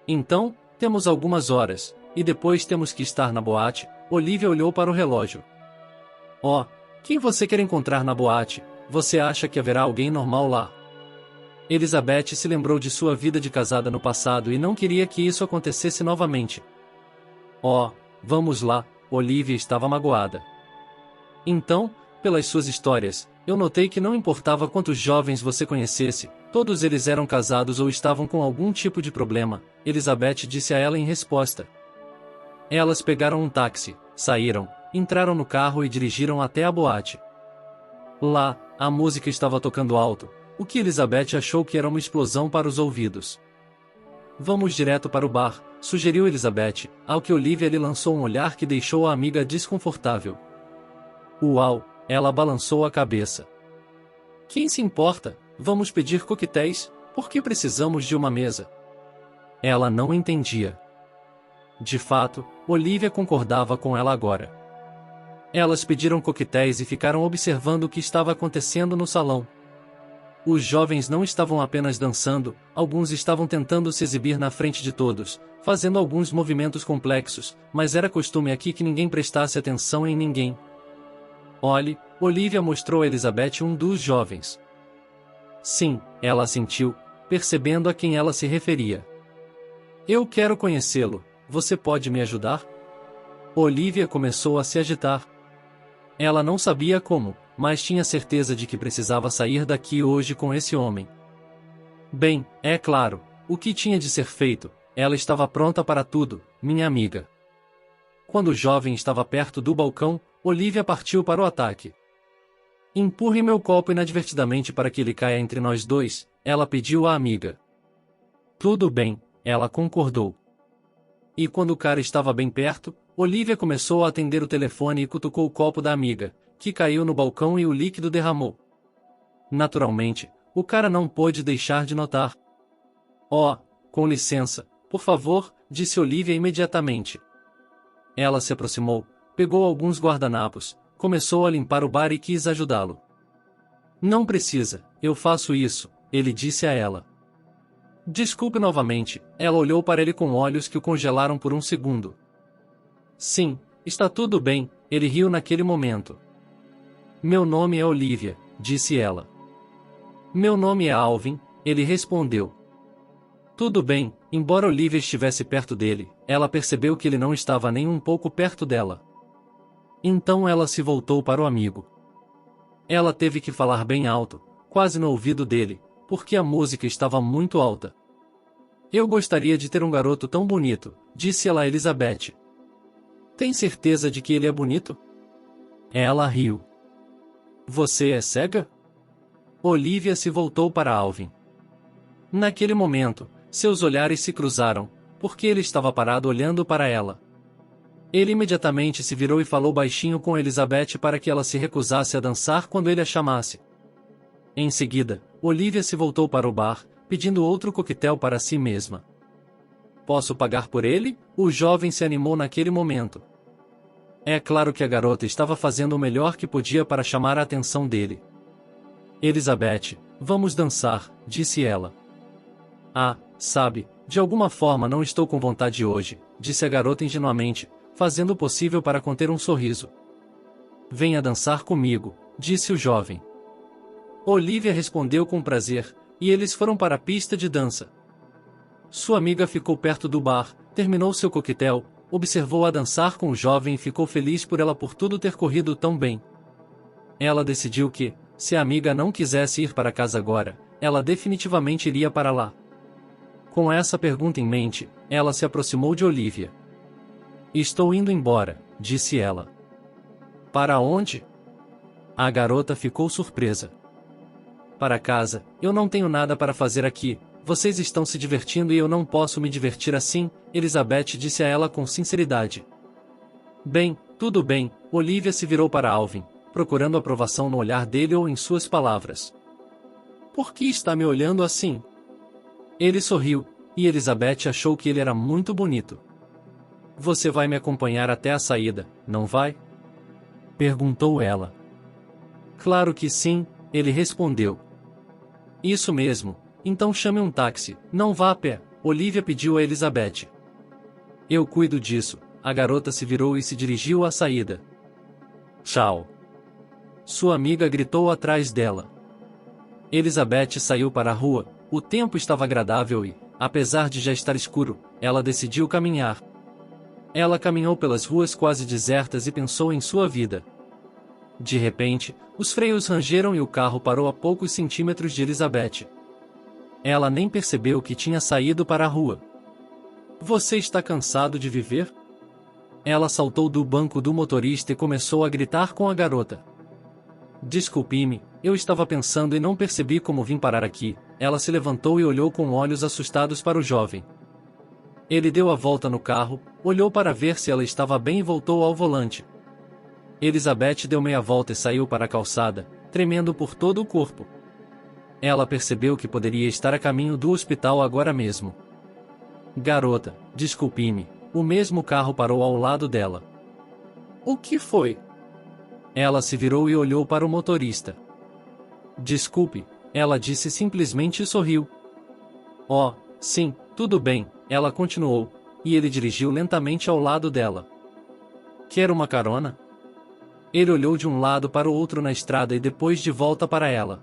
Então, temos algumas horas, e depois temos que estar na boate. Olivia olhou para o relógio. Oh, quem você quer encontrar na boate? Você acha que haverá alguém normal lá? Elizabeth se lembrou de sua vida de casada no passado e não queria que isso acontecesse novamente. Oh, vamos lá, Olivia estava magoada. Então, pelas suas histórias, eu notei que não importava quantos jovens você conhecesse, todos eles eram casados ou estavam com algum tipo de problema, Elizabeth disse a ela em resposta. Elas pegaram um táxi, saíram, entraram no carro e dirigiram até a boate. Lá, a música estava tocando alto, o que Elizabeth achou que era uma explosão para os ouvidos. Vamos direto para o bar, sugeriu Elizabeth, ao que Olivia lhe lançou um olhar que deixou a amiga desconfortável. Uau, ela balançou a cabeça. Quem se importa? Vamos pedir coquetéis, por que precisamos de uma mesa? Ela não entendia. De fato, Olivia concordava com ela agora. Elas pediram coquetéis e ficaram observando o que estava acontecendo no salão. Os jovens não estavam apenas dançando, alguns estavam tentando se exibir na frente de todos, fazendo alguns movimentos complexos, mas era costume aqui que ninguém prestasse atenção em ninguém. Olhe, Olivia mostrou a Elizabeth um dos jovens. Sim, ela assentiu, percebendo a quem ela se referia. Eu quero conhecê-lo, você pode me ajudar? Olivia começou a se agitar. Ela não sabia como, mas tinha certeza de que precisava sair daqui hoje com esse homem. Bem, é claro, o que tinha de ser feito, ela estava pronta para tudo, minha amiga. Quando o jovem estava perto do balcão, Olivia partiu para o ataque. Empurre meu copo inadvertidamente para que ele caia entre nós dois, ela pediu à amiga. Tudo bem, ela concordou. E quando o cara estava bem perto, Olivia começou a atender o telefone e cutucou o copo da amiga, que caiu no balcão e o líquido derramou. Naturalmente, o cara não pôde deixar de notar. Oh, com licença, por favor, disse Olivia imediatamente. Ela se aproximou, pegou alguns guardanapos, começou a limpar o bar e quis ajudá-lo. Não precisa, eu faço isso, ele disse a ela. Desculpe novamente, ela olhou para ele com olhos que o congelaram por um segundo. Sim, está tudo bem, ele riu naquele momento. Meu nome é Olivia, disse ela. Meu nome é Alvin, ele respondeu. Tudo bem, embora Olivia estivesse perto dele, ela percebeu que ele não estava nem um pouco perto dela. Então ela se voltou para o amigo. Ela teve que falar bem alto, quase no ouvido dele, porque a música estava muito alta. Eu gostaria de ter um garoto tão bonito, disse ela a Elizabeth. Tem certeza de que ele é bonito? Ela riu. Você é cega? Olivia se voltou para Alvin. Naquele momento, seus olhares se cruzaram, porque ele estava parado olhando para ela. Ele imediatamente se virou e falou baixinho com Elizabeth para que ela se recusasse a dançar quando ele a chamasse. Em seguida, Olivia se voltou para o bar, pedindo outro coquetel para si mesma. Posso pagar por ele? O jovem se animou naquele momento. É claro que a garota estava fazendo o melhor que podia para chamar a atenção dele. Elizabeth, vamos dançar, disse ela. Ah, sabe, de alguma forma não estou com vontade hoje, disse a garota ingenuamente, fazendo o possível para conter um sorriso. Venha dançar comigo, disse o jovem. Olivia respondeu com prazer, e eles foram para a pista de dança. Sua amiga ficou perto do bar, terminou seu coquetel, observou-a dançar com o jovem e ficou feliz por ela por tudo ter corrido tão bem. Ela decidiu que, se a amiga não quisesse ir para casa agora, ela definitivamente iria para lá. Com essa pergunta em mente, ela se aproximou de Olivia. Estou indo embora, disse ela. Para onde? A garota ficou surpresa. Para casa, eu não tenho nada para fazer aqui, vocês estão se divertindo e eu não posso me divertir assim, Elizabeth disse a ela com sinceridade. Bem, tudo bem, Olivia se virou para Alvin, procurando aprovação no olhar dele ou em suas palavras. Por que está me olhando assim? Ele sorriu, e Elizabeth achou que ele era muito bonito. Você vai me acompanhar até a saída, não vai? Perguntou ela. Claro que sim, ele respondeu. Isso mesmo, então chame um táxi, não vá a pé, Olivia pediu a Elizabeth. Eu cuido disso, a garota se virou e se dirigiu à saída. Tchau. Sua amiga gritou atrás dela. Elizabeth saiu para a rua, o tempo estava agradável e, apesar de já estar escuro, ela decidiu caminhar. Ela caminhou pelas ruas quase desertas e pensou em sua vida. De repente, os freios rangeram e o carro parou a poucos centímetros de Elizabeth. Ela nem percebeu que tinha saído para a rua. Você está cansado de viver? Ela saltou do banco do motorista e começou a gritar com a garota. Desculpe-me, eu estava pensando e não percebi como vim parar aqui. Ela se levantou e olhou com olhos assustados para o jovem. Ele deu a volta no carro, olhou para ver se ela estava bem e voltou ao volante. Elizabeth deu meia volta e saiu para a calçada, tremendo por todo o corpo. Ela percebeu que poderia estar a caminho do hospital agora mesmo. Garota, desculpe-me, o mesmo carro parou ao lado dela. O que foi? Ela se virou e olhou para o motorista. Desculpe, ela disse simplesmente e sorriu. Oh, sim, tudo bem, ela continuou, e ele dirigiu lentamente ao lado dela. Quer uma carona? Ele olhou de um lado para o outro na estrada e depois de volta para ela.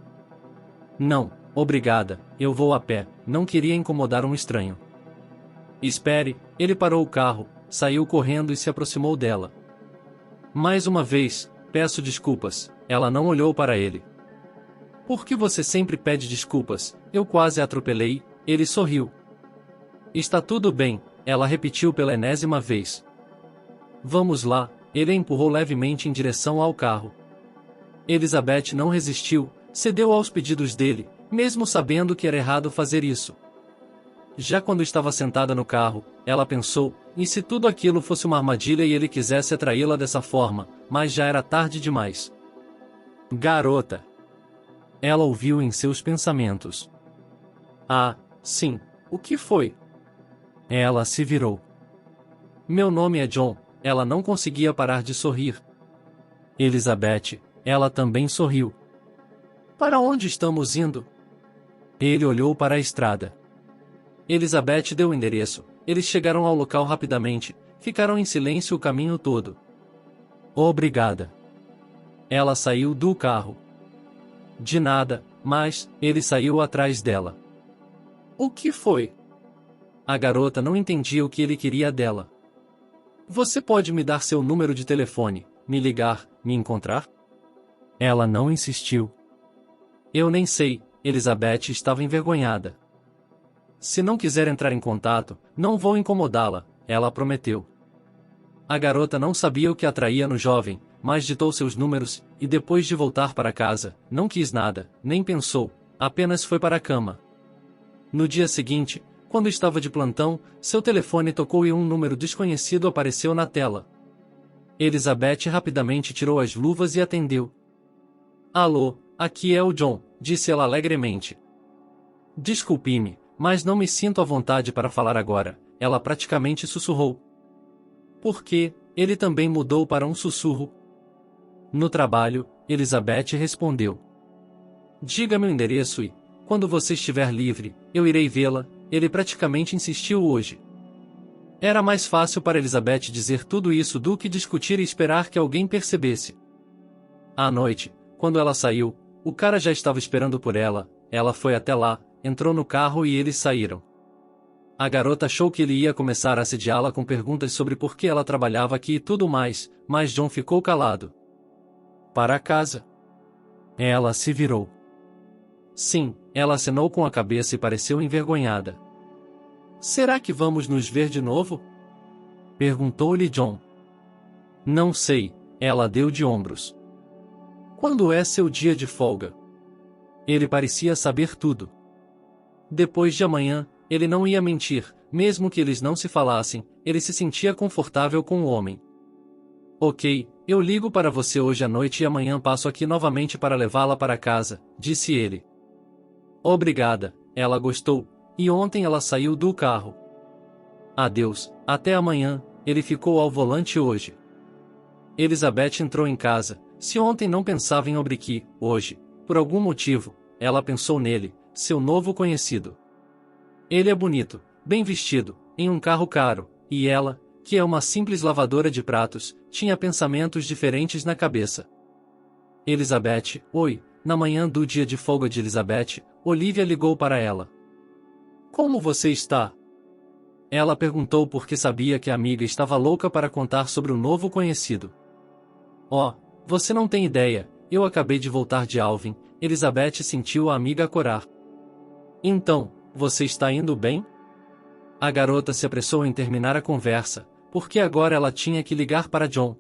Não, Obrigada, eu vou a pé, não queria incomodar um estranho. Espere, ele parou o carro, saiu correndo e se aproximou dela. Mais uma vez, peço desculpas, ela não olhou para ele. Por que você sempre pede desculpas? Eu quase a atropelei, ele sorriu. Está tudo bem, ela repetiu pela enésima vez. Vamos lá, ele a empurrou levemente em direção ao carro. Elizabeth não resistiu, cedeu aos pedidos dele, mesmo sabendo que era errado fazer isso. Já quando estava sentada no carro, ela pensou, e se tudo aquilo fosse uma armadilha e ele quisesse atraí-la dessa forma, mas já era tarde demais. Garota! Ela ouviu em seus pensamentos. Ah, sim, o que foi? Ela se virou. Meu nome é John, ela não conseguia parar de sorrir. Elizabeth, ela também sorriu. Para onde estamos indo? Ele olhou para a estrada. Elizabeth deu o endereço, eles chegaram ao local rapidamente, ficaram em silêncio o caminho todo. Obrigada. Ela saiu do carro. De nada, mas, ele saiu atrás dela. O que foi? A garota não entendia o que ele queria dela. Você pode me dar seu número de telefone, me ligar, me encontrar? Ela não insistiu. Eu nem sei, Elizabeth estava envergonhada. Se não quiser entrar em contato, não vou incomodá-la, ela prometeu. A garota não sabia o que atraía no jovem, mas ditou seus números, e depois de voltar para casa, não quis nada, nem pensou, apenas foi para a cama. No dia seguinte, quando estava de plantão, seu telefone tocou e um número desconhecido apareceu na tela. Elizabeth rapidamente tirou as luvas e atendeu. Alô, aqui é o John, disse ela alegremente. Desculpe-me, mas não me sinto à vontade para falar agora, ela praticamente sussurrou. Por quê? Ele também mudou para um sussurro. No trabalho, Elizabeth respondeu. Diga meu endereço e, quando você estiver livre, eu irei vê-la, ele praticamente insistiu hoje. Era mais fácil para Elizabeth dizer tudo isso do que discutir e esperar que alguém percebesse. À noite, quando ela saiu, o cara já estava esperando por ela, ela foi até lá, entrou no carro e eles saíram. A garota achou que ele ia começar a assediá-la com perguntas sobre por que ela trabalhava aqui e tudo mais, mas John ficou calado. Para casa. Ela se virou. Sim, ela acenou com a cabeça e pareceu envergonhada. Será que vamos nos ver de novo? Perguntou-lhe John. Não sei, ela deu de ombros. Quando é seu dia de folga? Ele parecia saber tudo. Depois de amanhã, ele não ia mentir, mesmo que eles não se falassem, ele se sentia confortável com o homem. Ok, eu ligo para você hoje à noite e amanhã passo aqui novamente para levá-la para casa, disse ele. Obrigada, ela gostou, e ontem ela saiu do carro. Adeus, até amanhã, ele ficou ao volante hoje. Elizabeth entrou em casa, se ontem não pensava em Obrique, hoje, por algum motivo, ela pensou nele, seu novo conhecido. Ele é bonito, bem vestido, em um carro caro, e ela, que é uma simples lavadora de pratos, tinha pensamentos diferentes na cabeça. Elizabeth, oi, na manhã do dia de folga de Elizabeth, Olivia ligou para ela. Como você está? Ela perguntou porque sabia que a amiga estava louca para contar sobre o novo conhecido. Oh, você não tem ideia, eu acabei de voltar de Alvin, Elizabeth sentiu a amiga corar. Então, você está indo bem? A garota se apressou em terminar a conversa, porque agora ela tinha que ligar para John.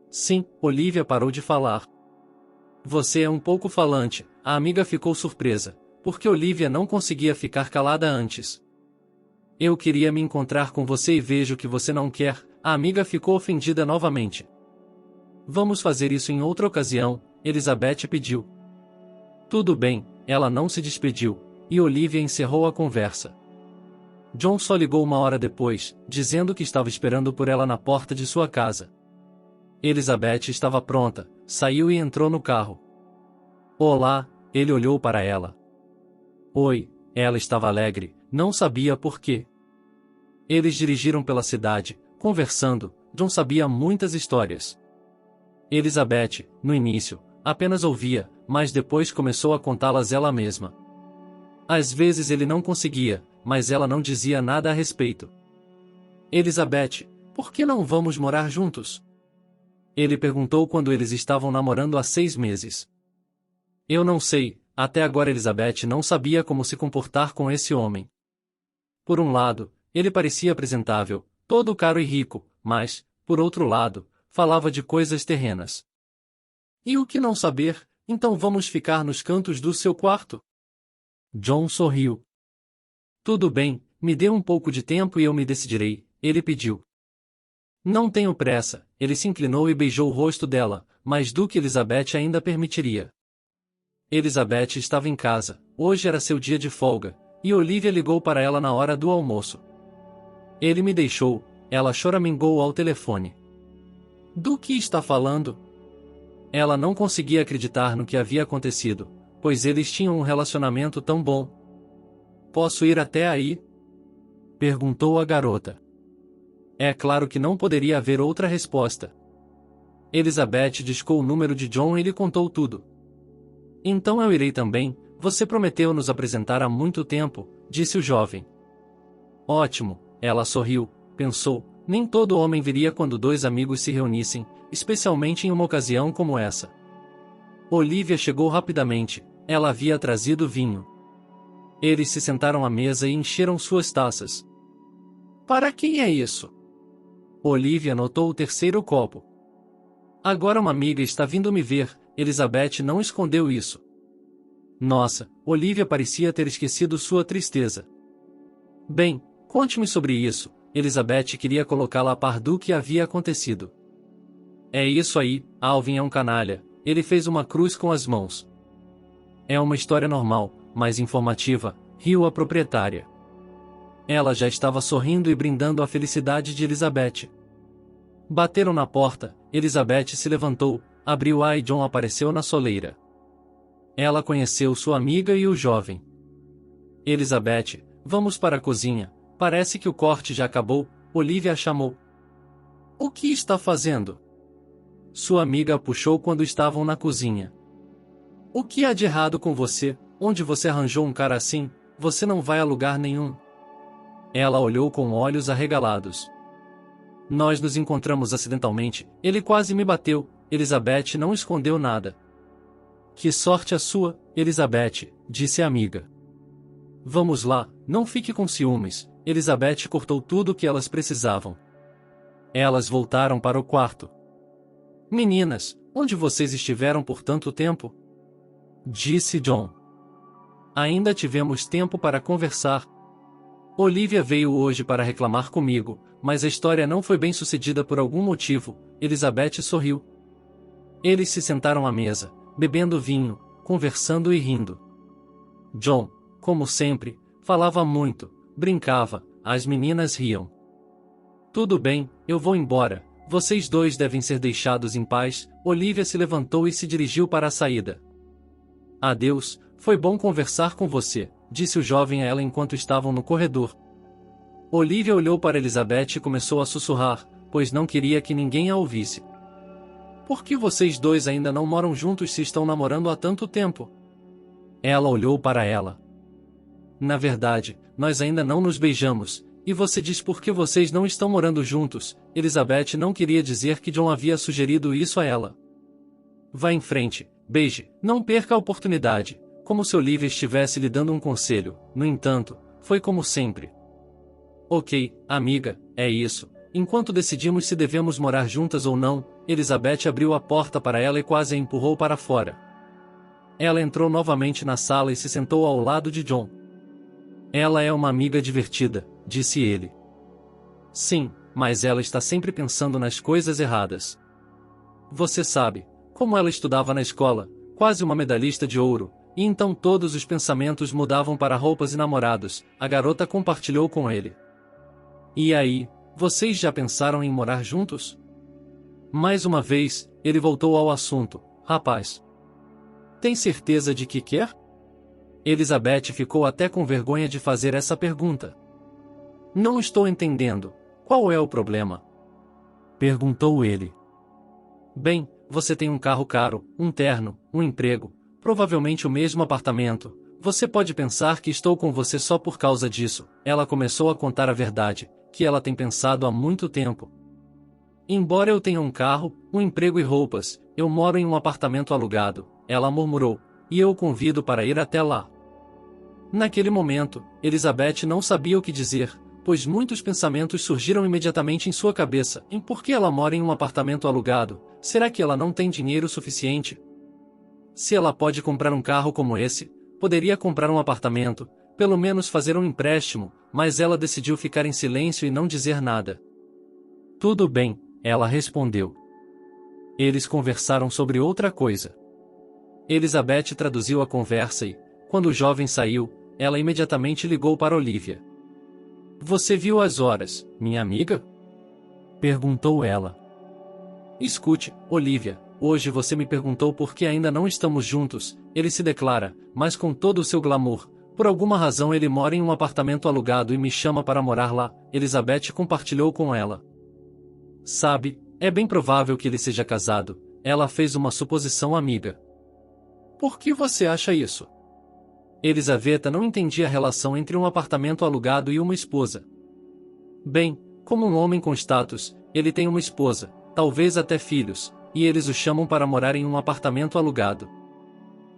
Sim, Olivia parou de falar. Você é um pouco falante, a amiga ficou surpresa, porque Olivia não conseguia ficar calada antes. Eu queria me encontrar com você e vejo que você não quer, a amiga ficou ofendida novamente. Vamos fazer isso em outra ocasião, Elizabeth pediu. Tudo bem, ela não se despediu, e Olivia encerrou a conversa. John só ligou uma hora depois, dizendo que estava esperando por ela na porta de sua casa. Elizabeth estava pronta, saiu e entrou no carro. Olá, ele olhou para ela. Oi, ela estava alegre, não sabia por quê. Eles dirigiram pela cidade, conversando, John sabia muitas histórias. Elizabeth, no início, apenas ouvia, mas depois começou a contá-las ela mesma. Às vezes ele não conseguia, mas ela não dizia nada a respeito. Elizabeth, por que não vamos morar juntos? Ele perguntou quando eles estavam namorando há 6 meses. Eu não sei, até agora Elizabeth não sabia como se comportar com esse homem. Por um lado, ele parecia apresentável, todo caro e rico, mas, por outro lado, falava de coisas terrenas. E o que não saber, então vamos ficar nos cantos do seu quarto? John sorriu. Tudo bem, me dê um pouco de tempo e eu me decidirei, ele pediu. Não tenho pressa, ele se inclinou e beijou o rosto dela, mais do que Elizabeth ainda permitiria. Elizabeth estava em casa, hoje era seu dia de folga, e Olivia ligou para ela na hora do almoço. Ele me deixou, ela choramingou ao telefone. Do que está falando? Ela não conseguia acreditar no que havia acontecido, pois eles tinham um relacionamento tão bom. Posso ir até aí? Perguntou a garota. É claro que não poderia haver outra resposta. Elizabeth discou o número de John e lhe contou tudo. Então eu irei também, você prometeu nos apresentar há muito tempo, disse o jovem. Ótimo, ela sorriu, pensou, nem todo homem viria quando 2 amigos se reunissem, especialmente em uma ocasião como essa. Olivia chegou rapidamente, ela havia trazido vinho. Eles se sentaram à mesa e encheram suas taças. Para quem é isso? Olivia notou o 3º copo. Agora uma amiga está vindo me ver, Elizabeth não escondeu isso. Nossa, Olivia parecia ter esquecido sua tristeza. Bem, conte-me sobre isso, Elizabeth queria colocá-la a par do que havia acontecido. É isso aí, Alvin é um canalha, ele fez uma cruz com as mãos. É uma história normal, mas informativa, riu a proprietária. Ela já estava sorrindo e brindando a felicidade de Elizabeth. Bateram na porta, Elizabeth se levantou, abriu-a e John apareceu na soleira. Ela conheceu sua amiga e o jovem. Elizabeth, vamos para a cozinha, parece que o corte já acabou, Olivia a chamou. O que está fazendo? Sua amiga a puxou quando estavam na cozinha. O que há de errado com você? Onde você arranjou um cara assim? Você não vai a lugar nenhum. Ela olhou com olhos arregalados. Nós nos encontramos acidentalmente, ele quase me bateu, Elizabeth não escondeu nada. Que sorte a sua, Elizabeth, disse a amiga. Vamos lá, não fique com ciúmes, Elizabeth cortou tudo o que elas precisavam. Elas voltaram para o quarto. Meninas, onde vocês estiveram por tanto tempo? Disse John. Ainda tivemos tempo para conversar. Olivia veio hoje para reclamar comigo, mas a história não foi bem sucedida por algum motivo, Elizabeth sorriu. Eles se sentaram à mesa, bebendo vinho, conversando e rindo. John, como sempre, falava muito, brincava, as meninas riam. Tudo bem, eu vou embora, vocês dois devem ser deixados em paz, Olivia se levantou e se dirigiu para a saída. Adeus, foi bom conversar com você, disse o jovem a ela enquanto estavam no corredor. Olivia olhou para Elizabeth e começou a sussurrar, pois não queria que ninguém a ouvisse. Por que vocês dois ainda não moram juntos se estão namorando há tanto tempo? Ela olhou para ela. Na verdade, nós ainda não nos beijamos, e você diz por que vocês não estão morando juntos, Elizabeth não queria dizer que John havia sugerido isso a ela. Vá em frente, beije, não perca a oportunidade, como se Olivia estivesse lhe dando um conselho, no entanto, foi como sempre. Ok, amiga, é isso. Enquanto decidimos se devemos morar juntas ou não, Elizabeth abriu a porta para ela e quase a empurrou para fora. Ela entrou novamente na sala e se sentou ao lado de John. Ela é uma amiga divertida, disse ele. Sim, mas ela está sempre pensando nas coisas erradas. Você sabe, como ela estudava na escola, quase uma medalhista de ouro, e então todos os pensamentos mudavam para roupas e namorados, a garota compartilhou com ele. E aí, vocês já pensaram em morar juntos? Mais uma vez, ele voltou ao assunto, rapaz. Tem certeza de que quer? Elizabeth ficou até com vergonha de fazer essa pergunta. Não estou entendendo, qual é o problema? Perguntou ele. Bem, você tem um carro caro, um terno, um emprego, provavelmente o mesmo apartamento, Você pode pensar que estou com você só por causa disso. Ela começou a contar a verdade, que ela tem pensado há muito tempo. Embora eu tenha um carro, um emprego e roupas, eu moro em um apartamento alugado, ela murmurou, e eu o convido para ir até lá. Naquele momento, Elizabeth não sabia o que dizer, pois muitos pensamentos surgiram imediatamente em sua cabeça. Em por que ela mora em um apartamento alugado? Será que ela não tem dinheiro suficiente? Se ela pode comprar um carro como esse, poderia comprar um apartamento, pelo menos fazer um empréstimo, mas ela decidiu ficar em silêncio e não dizer nada. Tudo bem, ela respondeu. Eles conversaram sobre outra coisa. Elizabeth traduziu a conversa e, quando o jovem saiu, ela imediatamente ligou para Olivia. Você viu as horas, minha amiga? Perguntou ela. Escute, Olivia, hoje você me perguntou por que ainda não estamos juntos, ele se declara, mas com todo o seu glamour. Por alguma razão ele mora em um apartamento alugado e me chama para morar lá, Elizabeth compartilhou com ela. Sabe, é bem provável que ele seja casado, ela fez uma suposição amiga. Por que você acha isso? Elizabeth não entendia a relação entre um apartamento alugado e uma esposa. Bem, como um homem com status, ele tem uma esposa, talvez até filhos, e eles o chamam para morar em um apartamento alugado.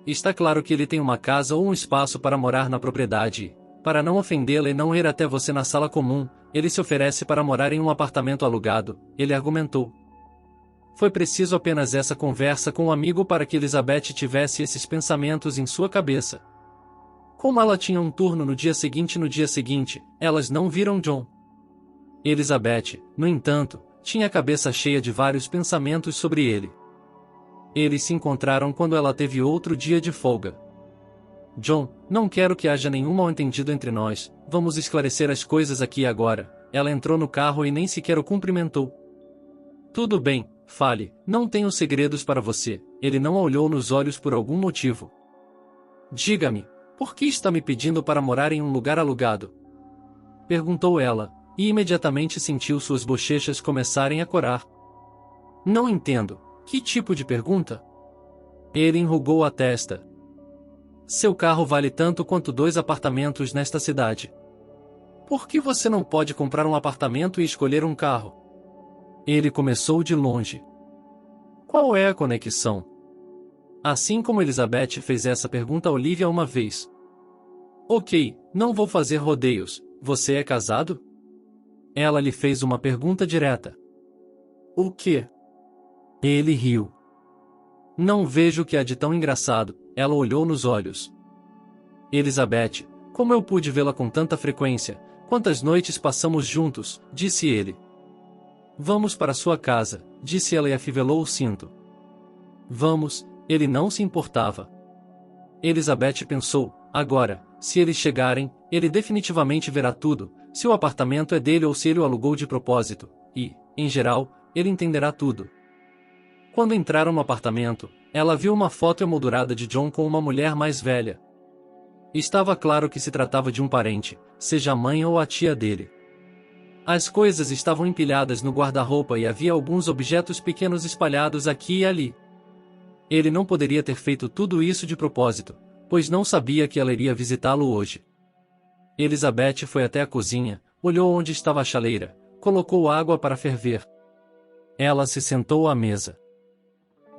Está claro que ele tem uma casa ou um espaço para morar na propriedade e, para não ofendê-la e não ir até você na sala comum, ele se oferece para morar em um apartamento alugado, ele argumentou. Foi preciso apenas essa conversa com um amigo para que Elizabeth tivesse esses pensamentos em sua cabeça. Como ela tinha um turno no dia seguinte, elas não viram John. Elizabeth, no entanto, tinha a cabeça cheia de vários pensamentos sobre ele. Eles se encontraram quando ela teve outro dia de folga. John, não quero que haja nenhum mal-entendido entre nós, vamos esclarecer as coisas aqui e agora. Ela entrou no carro e nem sequer o cumprimentou. Tudo bem, fale, não tenho segredos para você, ele não a olhou nos olhos por algum motivo. Diga-me, por que está me pedindo para morar em um lugar alugado? Perguntou ela, e imediatamente sentiu suas bochechas começarem a corar. Não entendo, que tipo de pergunta? Ele enrugou a testa. Seu carro vale tanto quanto 2 apartamentos nesta cidade. Por que você não pode comprar um apartamento e escolher um carro? Ele começou de longe. Qual é a conexão? Assim como Elizabeth fez essa pergunta a Olivia uma vez. Ok, não vou fazer rodeios, você é casado? Ela lhe fez uma pergunta direta. O quê? Ele riu. Não vejo o que há de tão engraçado, ela olhou nos olhos. Elizabeth, como eu pude vê-la com tanta frequência, quantas noites passamos juntos, disse ele. Vamos para sua casa, disse ela e afivelou o cinto. Vamos, ele não se importava. Elizabeth pensou, agora, se eles chegarem, ele definitivamente verá tudo, se o apartamento é dele ou se ele o alugou de propósito, e, em geral, ele entenderá tudo. Quando entraram no apartamento, ela viu uma foto emoldurada de John com uma mulher mais velha. Estava claro que se tratava de um parente, seja a mãe ou a tia dele. As coisas estavam empilhadas no guarda-roupa e havia alguns objetos pequenos espalhados aqui e ali. Ele não poderia ter feito tudo isso de propósito, pois não sabia que ela iria visitá-lo hoje. Elizabeth foi até a cozinha, olhou onde estava a chaleira, colocou água para ferver. Ela se sentou à mesa.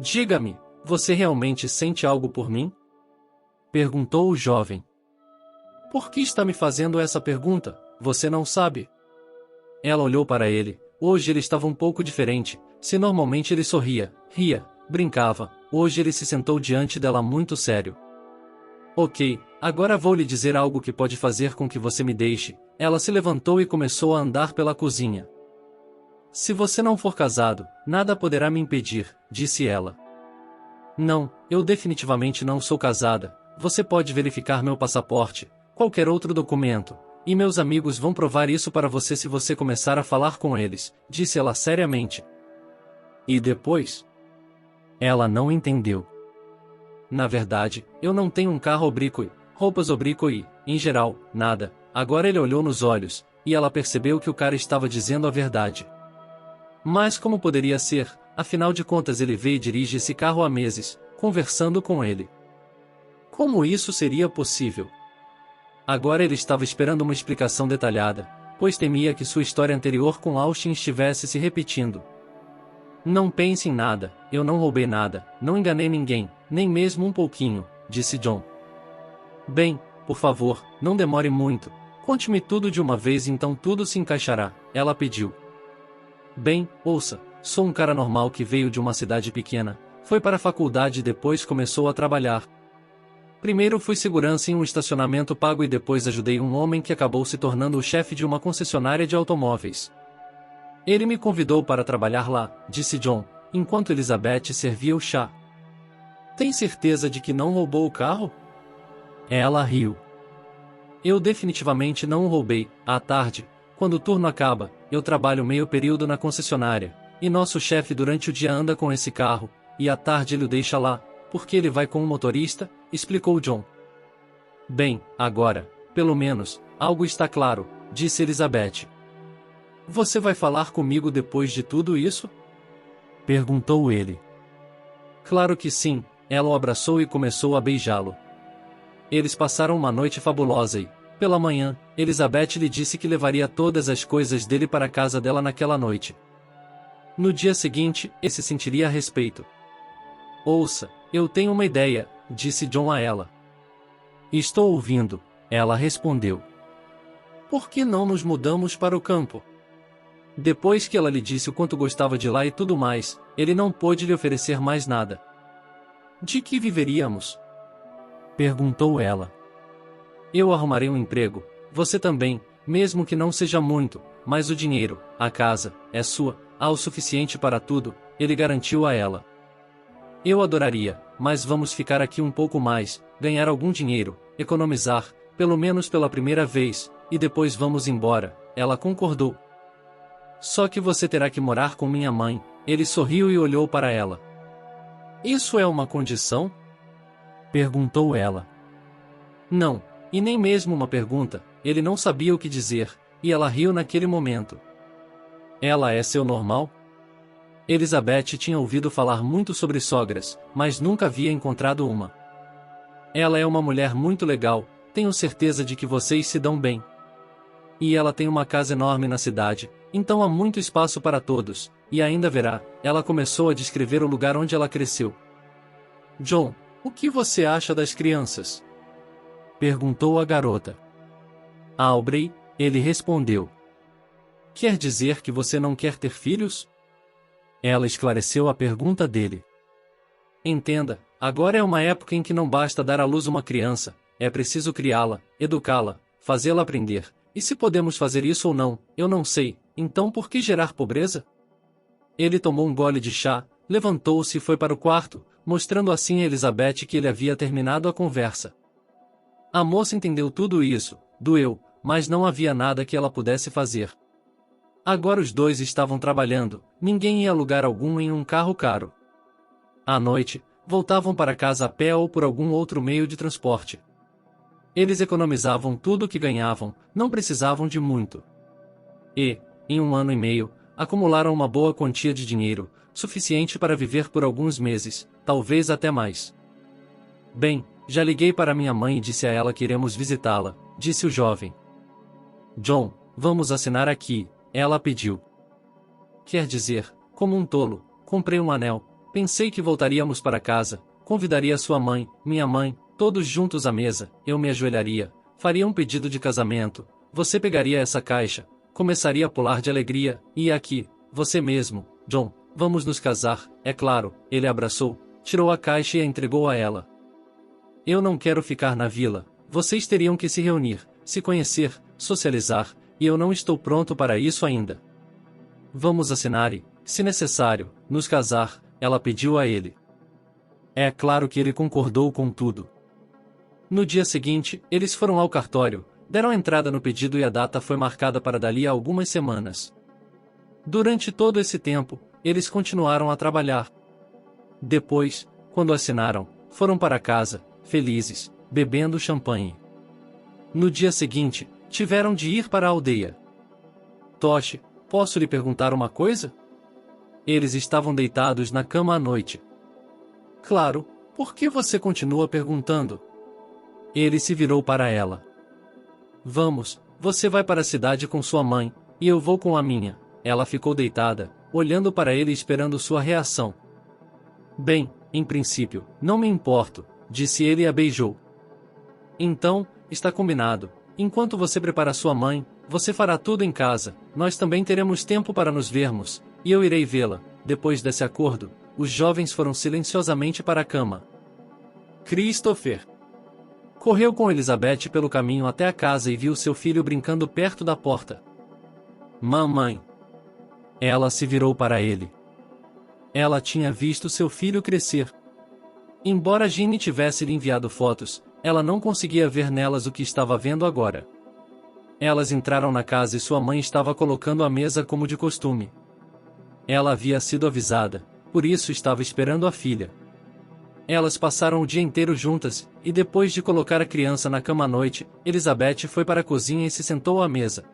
Diga-me, você realmente sente algo por mim? Perguntou o jovem. Por que está me fazendo essa pergunta? Você não sabe? Ela olhou para ele. Hoje ele estava um pouco diferente. Se normalmente ele sorria, ria, brincava, hoje ele se sentou diante dela muito sério. Ok, agora vou lhe dizer algo que pode fazer com que você me deixe. Ela se levantou e começou a andar pela cozinha. Se você não for casado, nada poderá me impedir, disse ela. Não, eu definitivamente não sou casada. Você pode verificar meu passaporte, qualquer outro documento, e meus amigos vão provar isso para você se você começar a falar com eles, disse ela seriamente. E depois? Ela não entendeu. Na verdade, eu não tenho um carro oblíquo, roupas oblíquo e, em geral, nada. Agora ele olhou nos olhos, e ela percebeu que o cara estava dizendo a verdade. Mas como poderia ser, afinal de contas ele vê e dirige esse carro há meses, conversando com ele. Como isso seria possível? Agora ele estava esperando uma explicação detalhada, pois temia que sua história anterior com Austin estivesse se repetindo. Não pense em nada, eu não roubei nada, não enganei ninguém, nem mesmo um pouquinho, disse John. Bem, por favor, não demore muito, conte-me tudo de uma vez e então tudo se encaixará, ela pediu. Bem, ouça, sou um cara normal que veio de uma cidade pequena, foi para a faculdade e depois começou a trabalhar. Primeiro fui segurança em um estacionamento pago e depois ajudei um homem que acabou se tornando o chefe de uma concessionária de automóveis. Ele me convidou para trabalhar lá, disse John, enquanto Elizabeth servia o chá. Tem certeza de que não roubou o carro? Ela riu. Eu definitivamente não o roubei. À tarde, quando o turno acaba, eu trabalho meio período na concessionária, e nosso chefe durante o dia anda com esse carro, e à tarde ele o deixa lá, porque ele vai com um motorista, explicou John. Bem, agora, pelo menos, algo está claro, disse Elizabeth. Você vai falar comigo depois de tudo isso? Perguntou ele. Claro que sim, ela o abraçou e começou a beijá-lo. Eles passaram uma noite fabulosa e, pela manhã, Elizabeth lhe disse que levaria todas as coisas dele para a casa dela naquela noite. No dia seguinte, ele se sentiria a respeito. Ouça, eu tenho uma ideia, disse John a ela. Estou ouvindo, ela respondeu. Por que não nos mudamos para o campo? Depois que ela lhe disse o quanto gostava de lá e tudo mais, ele não pôde lhe oferecer mais nada. De que viveríamos? Perguntou ela. Eu arrumarei um emprego, você também, mesmo que não seja muito, mas o dinheiro, a casa, é sua, há o suficiente para tudo, ele garantiu a ela. Eu adoraria, mas vamos ficar aqui um pouco mais, ganhar algum dinheiro, economizar, pelo menos pela primeira vez, e depois vamos embora, ela concordou. Só que você terá que morar com minha mãe, ele sorriu e olhou para ela. Isso é uma condição? Perguntou ela. Não, e nem mesmo uma pergunta, ele não sabia o que dizer, e ela riu naquele momento. Ela é seu normal? Elizabeth tinha ouvido falar muito sobre sogras, mas nunca havia encontrado uma. Ela é uma mulher muito legal, tenho certeza de que vocês se dão bem. E ela tem uma casa enorme na cidade, então há muito espaço para todos, e ainda verá, ela começou a descrever o lugar onde ela cresceu. John, o que você acha das crianças? Perguntou a garota. Aubrey, ele respondeu. Quer dizer que você não quer ter filhos? Ela esclareceu a pergunta dele. Entenda, agora é uma época em que não basta dar à luz uma criança, é preciso criá-la, educá-la, fazê-la aprender, e se podemos fazer isso ou não, eu não sei, então por que gerar pobreza? Ele tomou um gole de chá, levantou-se e foi para o quarto, mostrando assim a Elizabeth que ele havia terminado a conversa. A moça entendeu tudo isso, doeu, mas não havia nada que ela pudesse fazer. Agora os dois estavam trabalhando, ninguém ia a lugar algum em um carro caro. À noite, voltavam para casa a pé ou por algum outro meio de transporte. Eles economizavam tudo o que ganhavam, não precisavam de muito. E, em 1 ano e meio, acumularam uma boa quantia de dinheiro, suficiente para viver por alguns meses, talvez até mais. Bem, já liguei para minha mãe e disse a ela que iremos visitá-la, disse o jovem. John, vamos assinar aqui, ela pediu. Quer dizer, como um tolo, comprei um anel, pensei que voltaríamos para casa, convidaria sua mãe, minha mãe, todos juntos à mesa, eu me ajoelharia, faria um pedido de casamento, você pegaria essa caixa, começaria a pular de alegria, e aqui, você mesmo, John, vamos nos casar, é claro, ele a abraçou, tirou a caixa e a entregou a ela. Eu não quero ficar na vila, vocês teriam que se reunir, se conhecer, socializar, e eu não estou pronto para isso ainda. Vamos assinar e, se necessário, nos casar, ela pediu a ele. É claro que ele concordou com tudo. No dia seguinte, eles foram ao cartório, deram entrada no pedido e a data foi marcada para dali a algumas semanas. Durante todo esse tempo, eles continuaram a trabalhar. Depois, quando assinaram, foram para casa, felizes, bebendo champanhe. No dia seguinte, tiveram de ir para a aldeia. Toshi, posso lhe perguntar uma coisa? Eles estavam deitados na cama à noite. Claro, por que você continua perguntando? Ele se virou para ela. Vamos, você vai para a cidade com sua mãe, e eu vou com a minha. Ela ficou deitada, olhando para ele esperando sua reação. Bem, em princípio, não me importo, disse ele e a beijou. Então, está combinado. Enquanto você prepara sua mãe, você fará tudo em casa, nós também teremos tempo para nos vermos, e eu irei vê-la. Depois desse acordo, os jovens foram silenciosamente para a cama. Christopher correu com Elizabeth pelo caminho até a casa e viu seu filho brincando perto da porta. Mamãe! Ela se virou para ele. Ela tinha visto seu filho crescer. Embora Ginny tivesse lhe enviado fotos, ela não conseguia ver nelas o que estava vendo agora. Elas entraram na casa e sua mãe estava colocando a mesa como de costume. Ela havia sido avisada, por isso estava esperando a filha. Elas passaram o dia inteiro juntas, e depois de colocar a criança na cama à noite, Elizabeth foi para a cozinha e se sentou à mesa.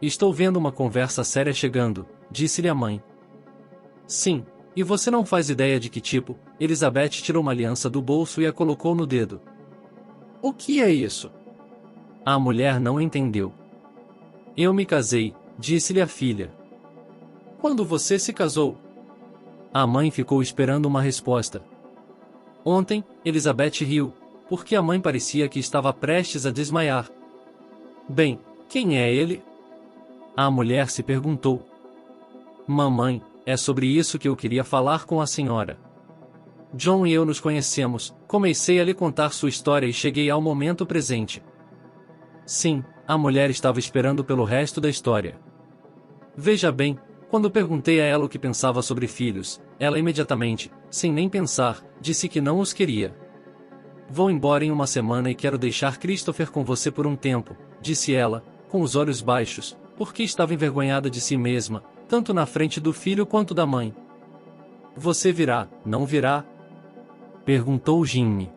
Estou vendo uma conversa séria chegando, disse-lhe a mãe. Sim, e você não faz ideia de que tipo. Elizabeth tirou uma aliança do bolso e a colocou no dedo. O que é isso? A mulher não entendeu. Eu me casei, disse-lhe a filha. Quando você se casou? A mãe ficou esperando uma resposta. Ontem, Elizabeth riu, porque a mãe parecia que estava prestes a desmaiar. Bem, quem é ele? A mulher se perguntou. Mamãe, é sobre isso que eu queria falar com a senhora. John e eu nos conhecemos, comecei a lhe contar sua história e cheguei ao momento presente. Sim, a mulher estava esperando pelo resto da história. Veja bem, quando perguntei a ela o que pensava sobre filhos, ela imediatamente, sem nem pensar, disse que não os queria. Vou embora em uma semana e quero deixar Christopher com você por um tempo, disse ela, com os olhos baixos, porque estava envergonhada de si mesma, tanto na frente do filho quanto da mãe. Você virá, não virá? Perguntou Ginny.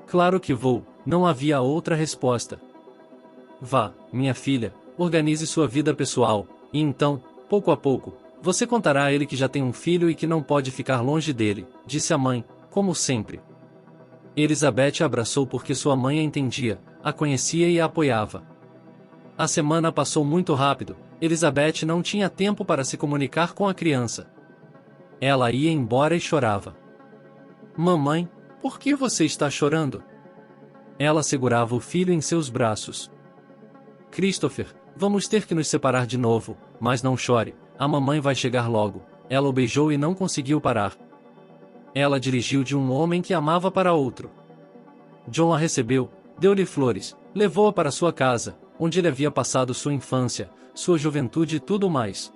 Claro que vou, não havia outra resposta. Vá, minha filha, organize sua vida pessoal, e então, pouco a pouco, você contará a ele que já tem um filho e que não pode ficar longe dele, disse a mãe, como sempre. Elizabeth a abraçou porque sua mãe a entendia, a conhecia e a apoiava. A semana passou muito rápido, Elizabeth não tinha tempo para se comunicar com a criança. Ela ia embora e chorava. Mamãe, por que você está chorando? Ela segurava o filho em seus braços. Christopher, vamos ter que nos separar de novo, mas não chore, a mamãe vai chegar logo. Ela o beijou e não conseguiu parar. Ela dirigiu de um homem que amava para outro. John a recebeu, deu-lhe flores, levou-a para sua casa, onde ele havia passado sua infância, sua juventude e tudo mais.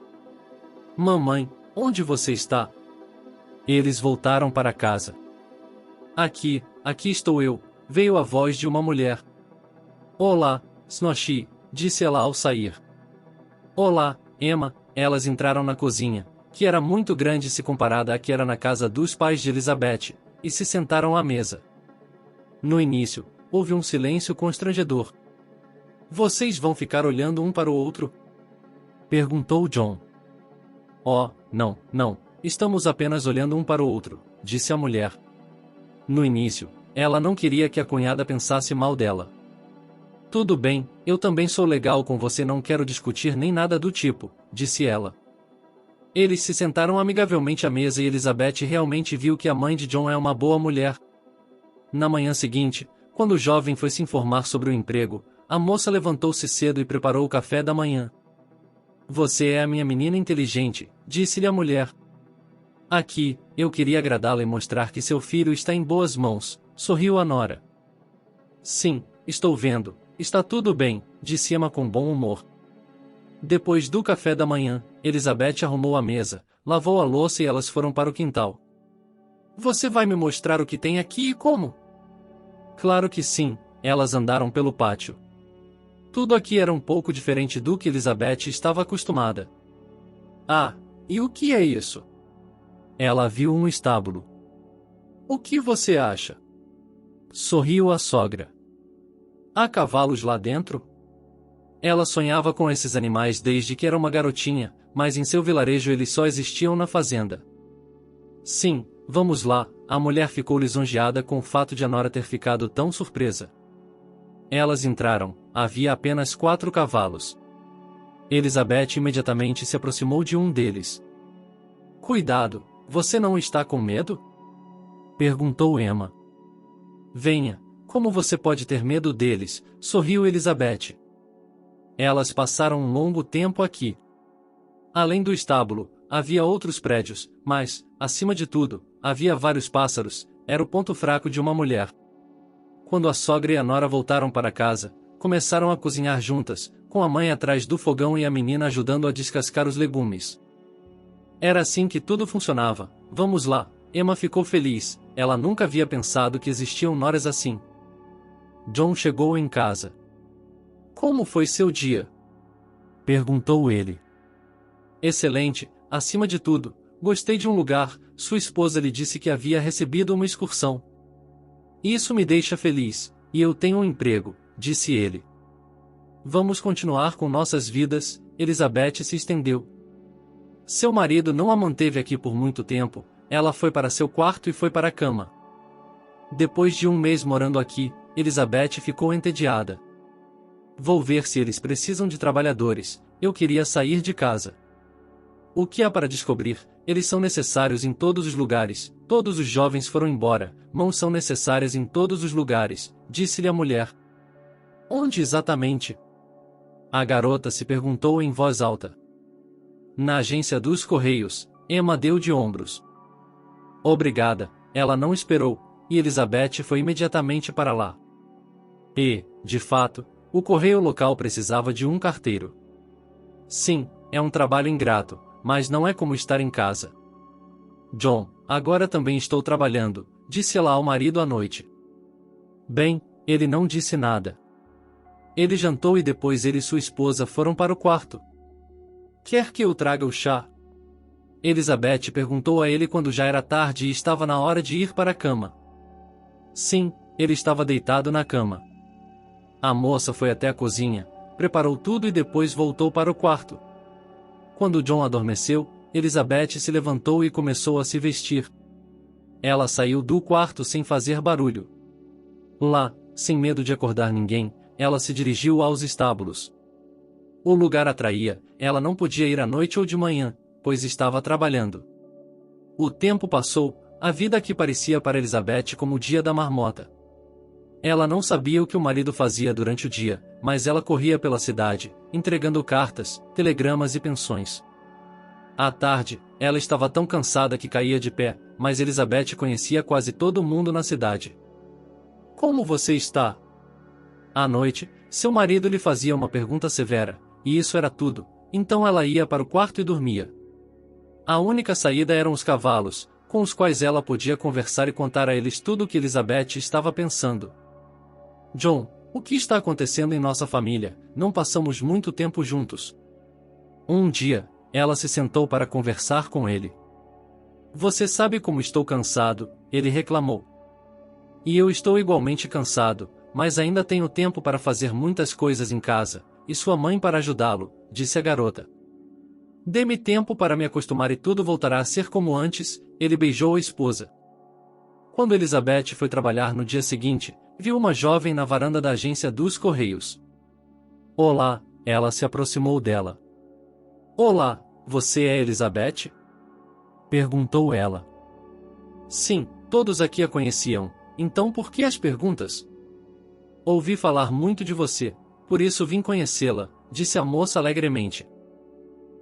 Mamãe, onde você está? Eles voltaram para casa. Aqui estou eu, veio a voz de uma mulher. Olá, Snowshy, disse ela ao sair. Olá, Emma. Elas entraram na cozinha, que era muito grande se comparada à que era na casa dos pais de Elizabeth, e se sentaram à mesa. No início, houve um silêncio constrangedor. Vocês vão ficar olhando um para o outro? Perguntou John. Oh, não, estamos apenas olhando um para o outro, disse a mulher. No início, ela não queria que a cunhada pensasse mal dela. Tudo bem, eu também sou legal com você, não quero discutir nem nada do tipo, disse ela. Eles se sentaram amigavelmente à mesa e Elizabeth realmente viu que a mãe de John é uma boa mulher. Na manhã seguinte, quando o jovem foi se informar sobre o emprego, a moça levantou-se cedo e preparou o café da manhã. Você é a minha menina inteligente, disse-lhe a mulher. Aqui, eu queria agradá-la e mostrar que seu filho está em boas mãos, sorriu a nora. Sim, estou vendo, está tudo bem, disse Emma com bom humor. Depois do café da manhã, Elizabeth arrumou a mesa, lavou a louça e elas foram para o quintal. Você vai me mostrar o que tem aqui e como? Claro que sim, elas andaram pelo pátio. Tudo aqui era um pouco diferente do que Elizabeth estava acostumada. Ah, e o que é isso? Ela viu um estábulo. O que você acha? Sorriu a sogra. Há cavalos lá dentro? Ela sonhava com esses animais desde que era uma garotinha, mas em seu vilarejo eles só existiam na fazenda. Sim, vamos lá, A mulher ficou lisonjeada com o fato de a nora ter ficado tão surpresa. Elas entraram, havia apenas 4 cavalos. Elizabeth imediatamente se aproximou de um deles. Cuidado, você não está com medo? Perguntou Emma. Venha, como você pode ter medo deles? Sorriu Elizabeth. Elas passaram um longo tempo aqui. Além do estábulo, havia outros prédios, mas, acima de tudo, havia vários pássaros, era o ponto fraco de uma mulher. Quando a sogra e a nora voltaram para casa, começaram a cozinhar juntas, com a mãe atrás do fogão e a menina ajudando a descascar os legumes. Era assim que tudo funcionava. Vamos lá, Emma ficou feliz, ela nunca havia pensado que existiam noras assim. John chegou em casa. Como foi seu dia? Perguntou ele. Excelente, acima de tudo, gostei de um lugar, sua esposa lhe disse que havia recebido uma excursão. Isso me deixa feliz, e eu tenho um emprego, disse ele. Vamos continuar com nossas vidas, Elizabeth se estendeu. Seu marido não a manteve aqui por muito tempo, ela foi para seu quarto e foi para a cama. Depois de um mês morando aqui, Elizabeth ficou entediada. Vou ver se eles precisam de trabalhadores, eu queria sair de casa. O que há para descobrir? Eles são necessários em todos os lugares, todos os jovens foram embora, mãos são necessárias em todos os lugares, disse-lhe a mulher. Onde exatamente? A garota se perguntou em voz alta. Na agência dos Correios, Emma deu de ombros. Obrigada, ela não esperou, e Elizabeth foi imediatamente para lá. E, de fato, o correio local precisava de um carteiro. Sim, é um trabalho ingrato, mas não é como estar em casa. John, agora também estou trabalhando, disse ela ao marido à noite. Bem, ele não disse nada. Ele jantou e depois ele e sua esposa foram para o quarto. Quer que eu traga o chá? Elizabeth perguntou a ele quando já era tarde e estava na hora de ir para a cama. Sim, ele estava deitado na cama. A moça foi até a cozinha, preparou tudo e depois voltou para o quarto. Quando John adormeceu, Elizabeth se levantou e começou a se vestir. Ela saiu do quarto sem fazer barulho. Lá, sem medo de acordar ninguém, ela se dirigiu aos estábulos. O lugar atraía, ela não podia ir à noite ou de manhã, pois estava trabalhando. O tempo passou, a vida aqui parecia para Elizabeth como o dia da marmota. Ela não sabia o que o marido fazia durante o dia, mas ela corria pela cidade, entregando cartas, telegramas e pensões. À tarde, ela estava tão cansada que caía de pé, mas Elizabeth conhecia quase todo mundo na cidade. Como você está? À noite, seu marido lhe fazia uma pergunta severa, e isso era tudo, então ela ia para o quarto e dormia. A única saída eram os cavalos, com os quais ela podia conversar e contar a eles tudo o que Elizabeth estava pensando. John, o que está acontecendo em nossa família? Não passamos muito tempo juntos. Um dia, ela se sentou para conversar com ele. Você sabe como estou cansado, ele reclamou. E eu estou igualmente cansado, mas ainda tenho tempo para fazer muitas coisas em casa, e sua mãe para ajudá-lo, disse a garota. Dê-me tempo para me acostumar e tudo voltará a ser como antes, ele beijou a esposa. Quando Elizabeth foi trabalhar no dia seguinte, viu uma jovem na varanda da agência dos Correios. Olá, ela se aproximou dela. Olá, você é Elizabeth? Perguntou ela. Sim, todos aqui a conheciam, então por que as perguntas? Ouvi falar muito de você, por isso vim conhecê-la, disse a moça alegremente.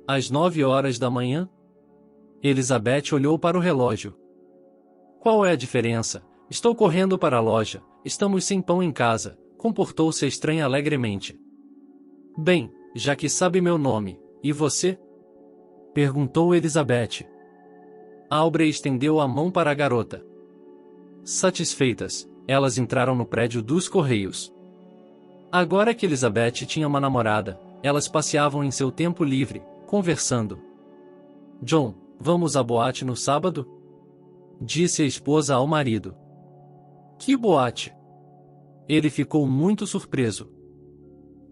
Às 9 horas da manhã? Elizabeth olhou para o relógio. Qual é a diferença? Estou correndo para a loja, estamos sem pão em casa, comportou-se a estranha alegremente. Bem, já que sabe meu nome, e você? Perguntou Elizabeth. Aubrey estendeu a mão para a garota. Satisfeitas, elas entraram no prédio dos Correios. Agora que Elizabeth tinha uma namorada, elas passeavam em seu tempo livre, conversando. John, vamos à boate no sábado? Disse a esposa ao marido. Que boate? Ele ficou muito surpreso.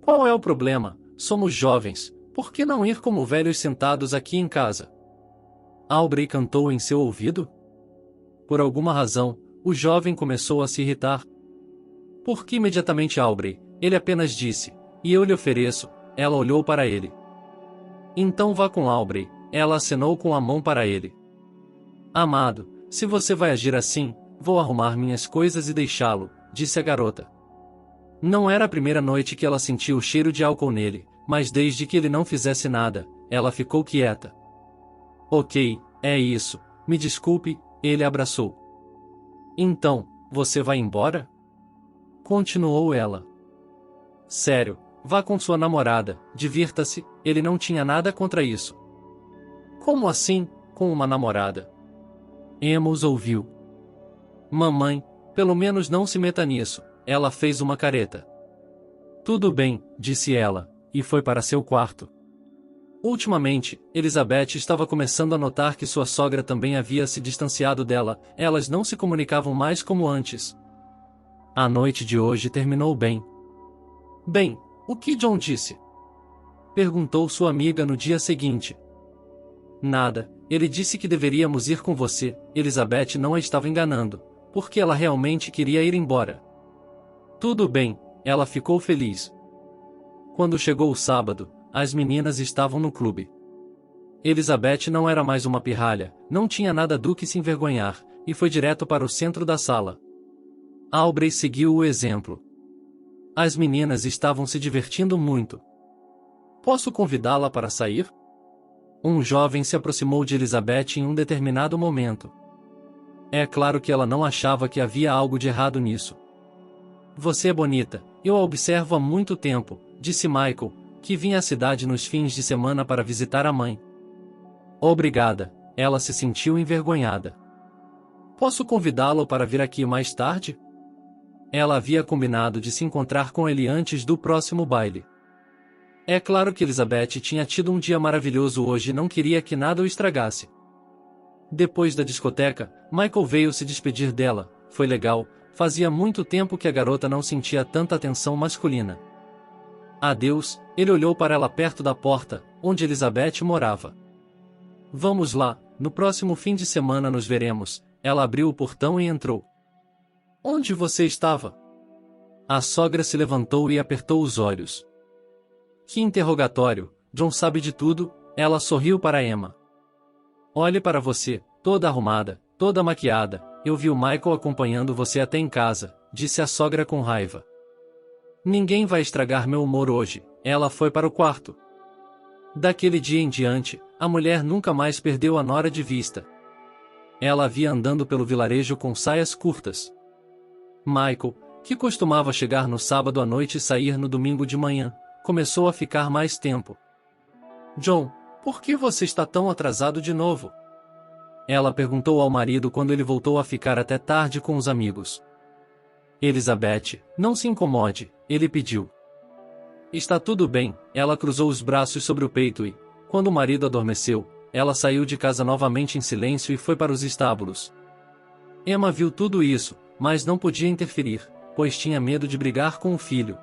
Qual é o problema? Somos jovens, por que não ir como velhos sentados aqui em casa? Aubrey cantou em seu ouvido. Por alguma razão, o jovem começou a se irritar. Por que imediatamente Aubrey? Ele apenas disse, e eu lhe ofereço. Ela olhou para ele. Então vá com Aubrey. Ela acenou com a mão para ele. Amado, se você vai agir assim, vou arrumar minhas coisas e deixá-lo, disse a garota. Não era a primeira noite que ela sentiu o cheiro de álcool nele, mas desde que ele não fizesse nada, ela ficou quieta. Ok, é isso, me desculpe, ele abraçou. Então, você vai embora? Continuou ela. Sério, vá com sua namorada, divirta-se, ele não tinha nada contra isso. Como assim, com uma namorada? Emma os ouviu. Mamãe, pelo menos não se meta nisso, ela fez uma careta. Tudo bem, disse ela, e foi para seu quarto. Ultimamente, Elizabeth estava começando a notar que sua sogra também havia se distanciado dela, elas não se comunicavam mais como antes. A noite de hoje terminou bem. Bem, o que John disse? Perguntou sua amiga no dia seguinte. Nada, ele disse que deveríamos ir com você. Elizabeth não a estava enganando, porque ela realmente queria ir embora. Tudo bem, ela ficou feliz. Quando chegou o sábado, as meninas estavam no clube. Elizabeth não era mais uma pirralha, não tinha nada do que se envergonhar, e foi direto para o centro da sala. Aubrey seguiu o exemplo. As meninas estavam se divertindo muito. Posso convidá-la para sair? Um jovem se aproximou de Elizabeth em um determinado momento. É claro que ela não achava que havia algo de errado nisso. Você é bonita, eu a observo há muito tempo, disse Michael, que vinha à cidade nos fins de semana para visitar a mãe. Obrigada, ela se sentiu envergonhada. Posso convidá-lo para vir aqui mais tarde? Ela havia combinado de se encontrar com ele antes do próximo baile. É claro que Elizabeth tinha tido um dia maravilhoso hoje e não queria que nada o estragasse. Depois da discoteca, Michael veio se despedir dela. Foi legal, fazia muito tempo que a garota não sentia tanta atenção masculina. Adeus, ele olhou para ela perto da porta, onde Elizabeth morava. Vamos lá, no próximo fim de semana nos veremos. Ela abriu o portão e entrou. Onde você estava? A sogra se levantou e apertou os olhos. Que interrogatório, John sabe de tudo, ela sorriu para Emma. Olhe para você, toda arrumada, toda maquiada, eu vi o Michael acompanhando você até em casa, disse a sogra com raiva. Ninguém vai estragar meu humor hoje, ela foi para o quarto. Daquele dia em diante, a mulher nunca mais perdeu a nora de vista. Ela a via andando pelo vilarejo com saias curtas. Michael, que costumava chegar no sábado à noite e sair no domingo de manhã, começou a ficar mais tempo. John, por que você está tão atrasado de novo? Ela perguntou ao marido quando ele voltou a ficar até tarde com os amigos. Elizabeth, não se incomode, ele pediu. Está tudo bem, ela cruzou os braços sobre o peito e, quando o marido adormeceu, ela saiu de casa novamente em silêncio e foi para os estábulos. Emma viu tudo isso, mas não podia interferir, pois tinha medo de brigar com o filho.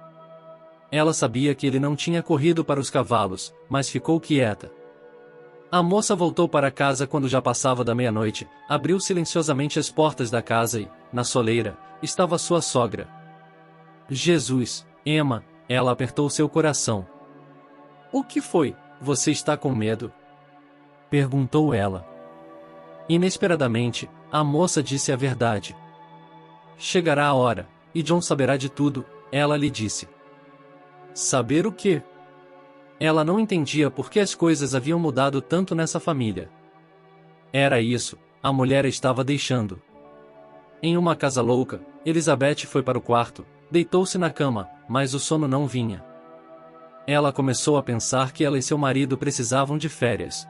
Ela sabia que ele não tinha corrido para os cavalos, mas ficou quieta. A moça voltou para casa quando já passava da meia-noite, abriu silenciosamente as portas da casa e, na soleira, estava sua sogra. Jesus, Emma, ela apertou seu coração. O que foi? Você está com medo? Perguntou ela. Inesperadamente, a moça disse a verdade. Chegará a hora, e John saberá de tudo, ela lhe disse. Saber o quê? Ela não entendia por que as coisas haviam mudado tanto nessa família. Era isso, a mulher estava deixando. Em uma casa louca, Elizabeth foi para o quarto, deitou-se na cama, mas o sono não vinha. Ela começou a pensar que ela e seu marido precisavam de férias.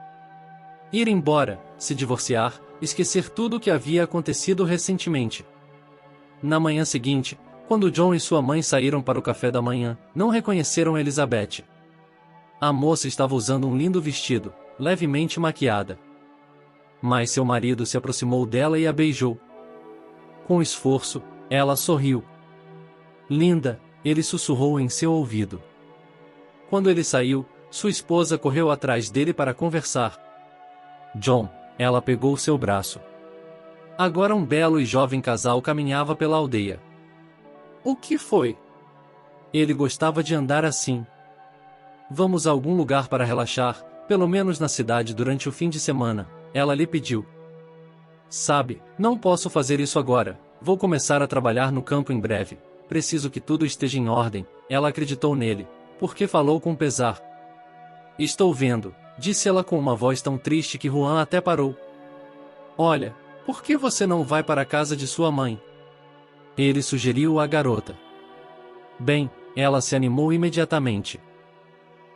Ir embora, se divorciar, esquecer tudo o que havia acontecido recentemente. Na manhã seguinte, quando John e sua mãe saíram para o café da manhã, não reconheceram Elizabeth. A moça estava usando um lindo vestido, levemente maquiada. Mas seu marido se aproximou dela e a beijou. Com esforço, ela sorriu. Linda, ele sussurrou em seu ouvido. Quando ele saiu, sua esposa correu atrás dele para conversar. John, ela pegou seu braço. Agora um belo e jovem casal caminhava pela aldeia. O que foi? Ele gostava de andar assim. Vamos a algum lugar para relaxar, pelo menos na cidade durante o fim de semana, ela lhe pediu. Sabe, não posso fazer isso agora, vou começar a trabalhar no campo em breve, preciso que tudo esteja em ordem, ela acreditou nele, porque falou com pesar. Estou vendo, disse ela com uma voz tão triste que Juan até parou. Olha, por que você não vai para a casa de sua mãe? Ele sugeriu à garota. Bem, ela se animou imediatamente.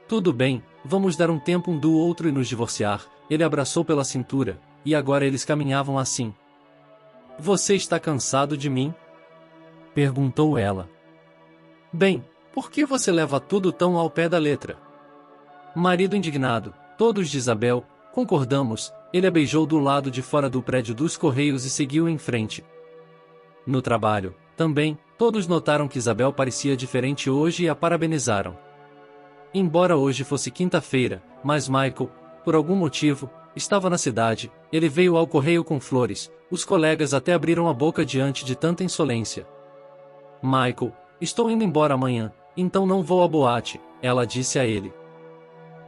Tudo bem, vamos dar um tempo um do outro e nos divorciar, ele abraçou pela cintura, e agora eles caminhavam assim. Você está cansado de mim? Perguntou ela. Bem, por que você leva tudo tão ao pé da letra? Marido indignado, todos de Isabel, concordamos, ele a beijou do lado de fora do prédio dos Correios e seguiu em frente. No trabalho, também, todos notaram que Isabel parecia diferente hoje e a parabenizaram. Embora hoje fosse quinta-feira, mas Michael, por algum motivo, estava na cidade, ele veio ao correio com flores, os colegas até abriram a boca diante de tanta insolência. Michael, estou indo embora amanhã, então não vou à boate, ela disse a ele.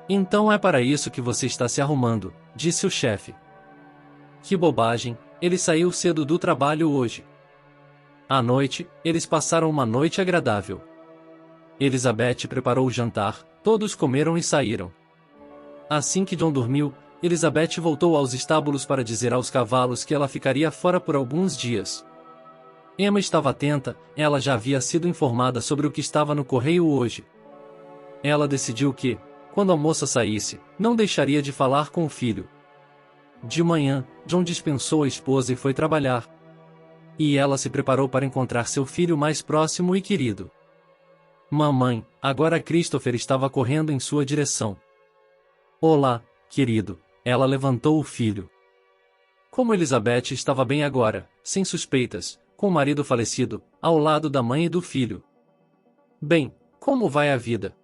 Então é para isso que você está se arrumando, disse o chefe. Que bobagem, ele saiu cedo do trabalho hoje. À noite, eles passaram uma noite agradável. Elizabeth preparou o jantar, todos comeram e saíram. Assim que John dormiu, Elizabeth voltou aos estábulos para dizer aos cavalos que ela ficaria fora por alguns dias. Emma estava atenta, ela já havia sido informada sobre o que estava no correio hoje. Ela decidiu que, quando a moça saísse, não deixaria de falar com o filho. De manhã, John dispensou a esposa e foi trabalhar. E ela se preparou para encontrar seu filho mais próximo e querido. Mamãe, agora Christopher estava correndo em sua direção. Olá, querido, ela levantou o filho. Como Elizabeth estava bem agora, sem suspeitas, com o marido falecido, ao lado da mãe e do filho. Bem, como vai a vida?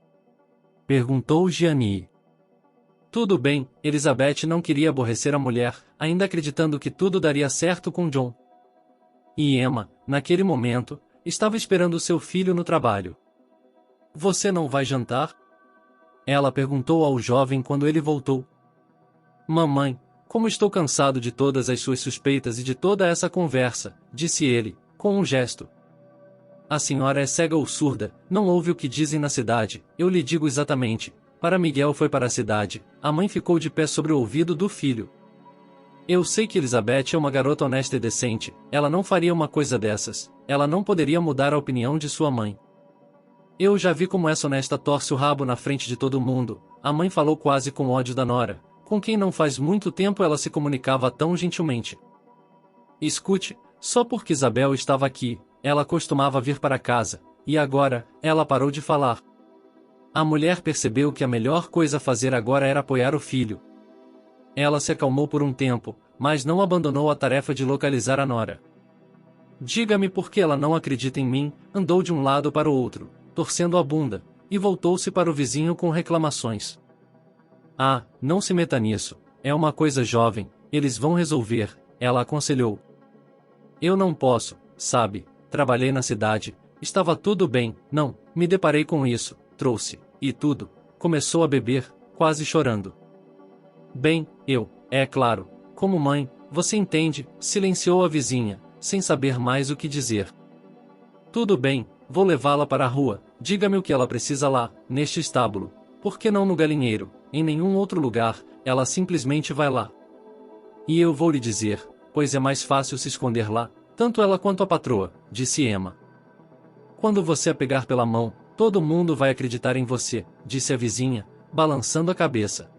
Perguntou Gianni. Tudo bem, Elizabeth não queria aborrecer a mulher, ainda acreditando que tudo daria certo com John. E Emma, naquele momento, estava esperando seu filho no trabalho. Você não vai jantar? Ela perguntou ao jovem quando ele voltou. Mamãe, como estou cansado de todas as suas suspeitas e de toda essa conversa, disse ele, com um gesto. A senhora é cega ou surda, não ouve o que dizem na cidade, eu lhe digo exatamente. Para Miguel foi para a cidade, a mãe ficou de pé sobre o ouvido do filho. Eu sei que Elizabeth é uma garota honesta e decente, ela não faria uma coisa dessas, ela não poderia mudar a opinião de sua mãe. Eu já vi como essa honesta torce o rabo na frente de todo mundo, a mãe falou quase com ódio da nora, com quem não faz muito tempo ela se comunicava tão gentilmente. Escute, só porque Isabel estava aqui, ela costumava vir para casa, e agora, ela parou de falar. A mulher percebeu que a melhor coisa a fazer agora era apoiar o filho. Ela se acalmou por um tempo, mas não abandonou a tarefa de localizar a nora. Diga-me por que ela não acredita em mim, andou de um lado para o outro, torcendo a bunda, e voltou-se para o vizinho com reclamações. Ah, não se meta nisso, é uma coisa jovem, eles vão resolver, ela aconselhou. Eu não posso, sabe, trabalhei na cidade, estava tudo bem, não, me deparei com isso, trouxe, e tudo, começou a beber, quase chorando. Bem, é claro, como mãe, você entende, silenciou a vizinha, sem saber mais o que dizer. Tudo bem, vou levá-la para a rua, diga-me o que ela precisa lá, neste estábulo, por que não no galinheiro, em nenhum outro lugar, ela simplesmente vai lá. E eu vou lhe dizer, pois é mais fácil se esconder lá, tanto ela quanto a patroa, disse Emma. Quando você a pegar pela mão, todo mundo vai acreditar em você, disse a vizinha, balançando a cabeça.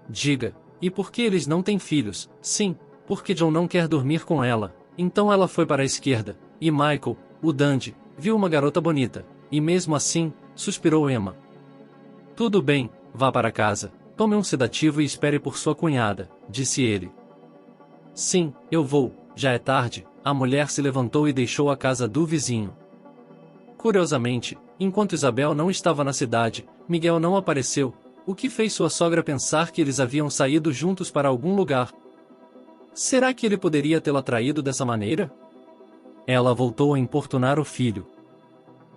Diga, e por que eles não têm filhos? Sim, porque John não quer dormir com ela, então ela foi para a esquerda, e Michael, o dandy, viu uma garota bonita, e mesmo assim, suspirou Emma. Tudo bem, vá para casa, tome um sedativo e espere por sua cunhada, disse ele. Sim, eu vou, já é tarde, a mulher se levantou e deixou a casa do vizinho. Curiosamente, enquanto Isabel não estava na cidade, Miguel não apareceu, o que fez sua sogra pensar que eles haviam saído juntos para algum lugar. Será que ele poderia tê-la traído dessa maneira? Ela voltou a importunar o filho.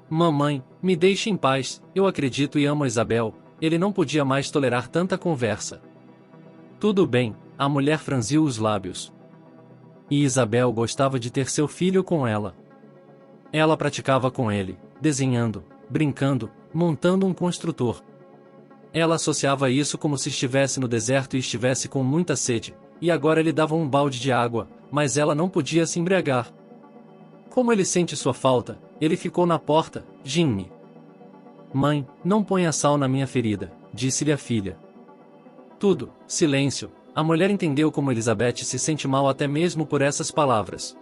Mamãe, me deixe em paz, eu acredito e amo Isabel. Ele não podia mais tolerar tanta conversa. Tudo bem, a mulher franziu os lábios. E Isabel gostava de ter seu filho com ela. Ela praticava com ele, desenhando, brincando, montando um construtor. Ela associava isso como se estivesse no deserto e estivesse com muita sede, e agora lhe davam um balde de água, mas ela não podia se embriagar. Como ele sente sua falta, ele ficou na porta, Jimmy. Mãe, não ponha sal na minha ferida, disse-lhe a filha. Tudo, silêncio. A mulher entendeu como Elizabeth se sente mal até mesmo por essas palavras.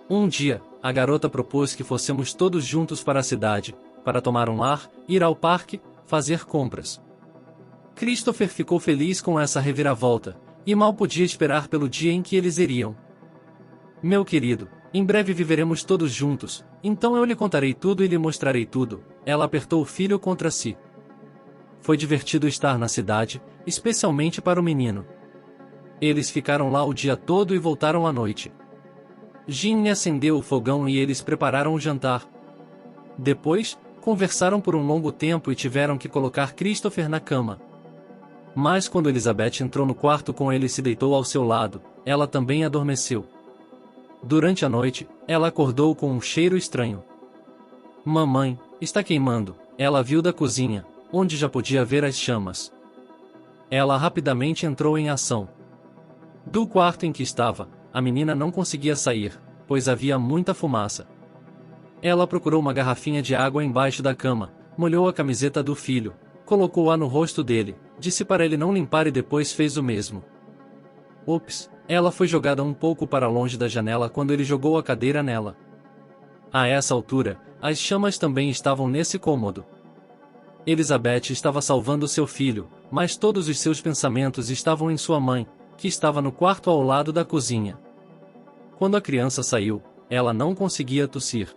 Um dia, a garota propôs que fôssemos todos juntos para a cidade, para tomar um ar, ir ao parque, fazer compras. Christopher ficou feliz com essa reviravolta, e mal podia esperar pelo dia em que eles iriam. Meu querido, em breve viveremos todos juntos, então eu lhe contarei tudo e lhe mostrarei tudo. Ela apertou o filho contra si. Foi divertido estar na cidade, especialmente para o menino. Eles ficaram lá o dia todo e voltaram à noite. Ginny acendeu o fogão e eles prepararam o jantar. Depois, conversaram por um longo tempo e tiveram que colocar Christopher na cama. Mas quando Elizabeth entrou no quarto com ele e se deitou ao seu lado, ela também adormeceu. Durante a noite, ela acordou com um cheiro estranho. Mamãe, está queimando, ela viu da cozinha, onde já podia ver as chamas. Ela rapidamente entrou em ação. Do quarto em que estava, a menina não conseguia sair, pois havia muita fumaça. Ela procurou uma garrafinha de água embaixo da cama, molhou a camiseta do filho, colocou-a no rosto dele, disse para ele não limpar e depois fez o mesmo. Ops, ela foi jogada um pouco para longe da janela quando ele jogou a cadeira nela. A essa altura, as chamas também estavam nesse cômodo. Elizabeth estava salvando seu filho, mas todos os seus pensamentos estavam em sua mãe, que estava no quarto ao lado da cozinha. Quando a criança saiu, ela não conseguia tossir.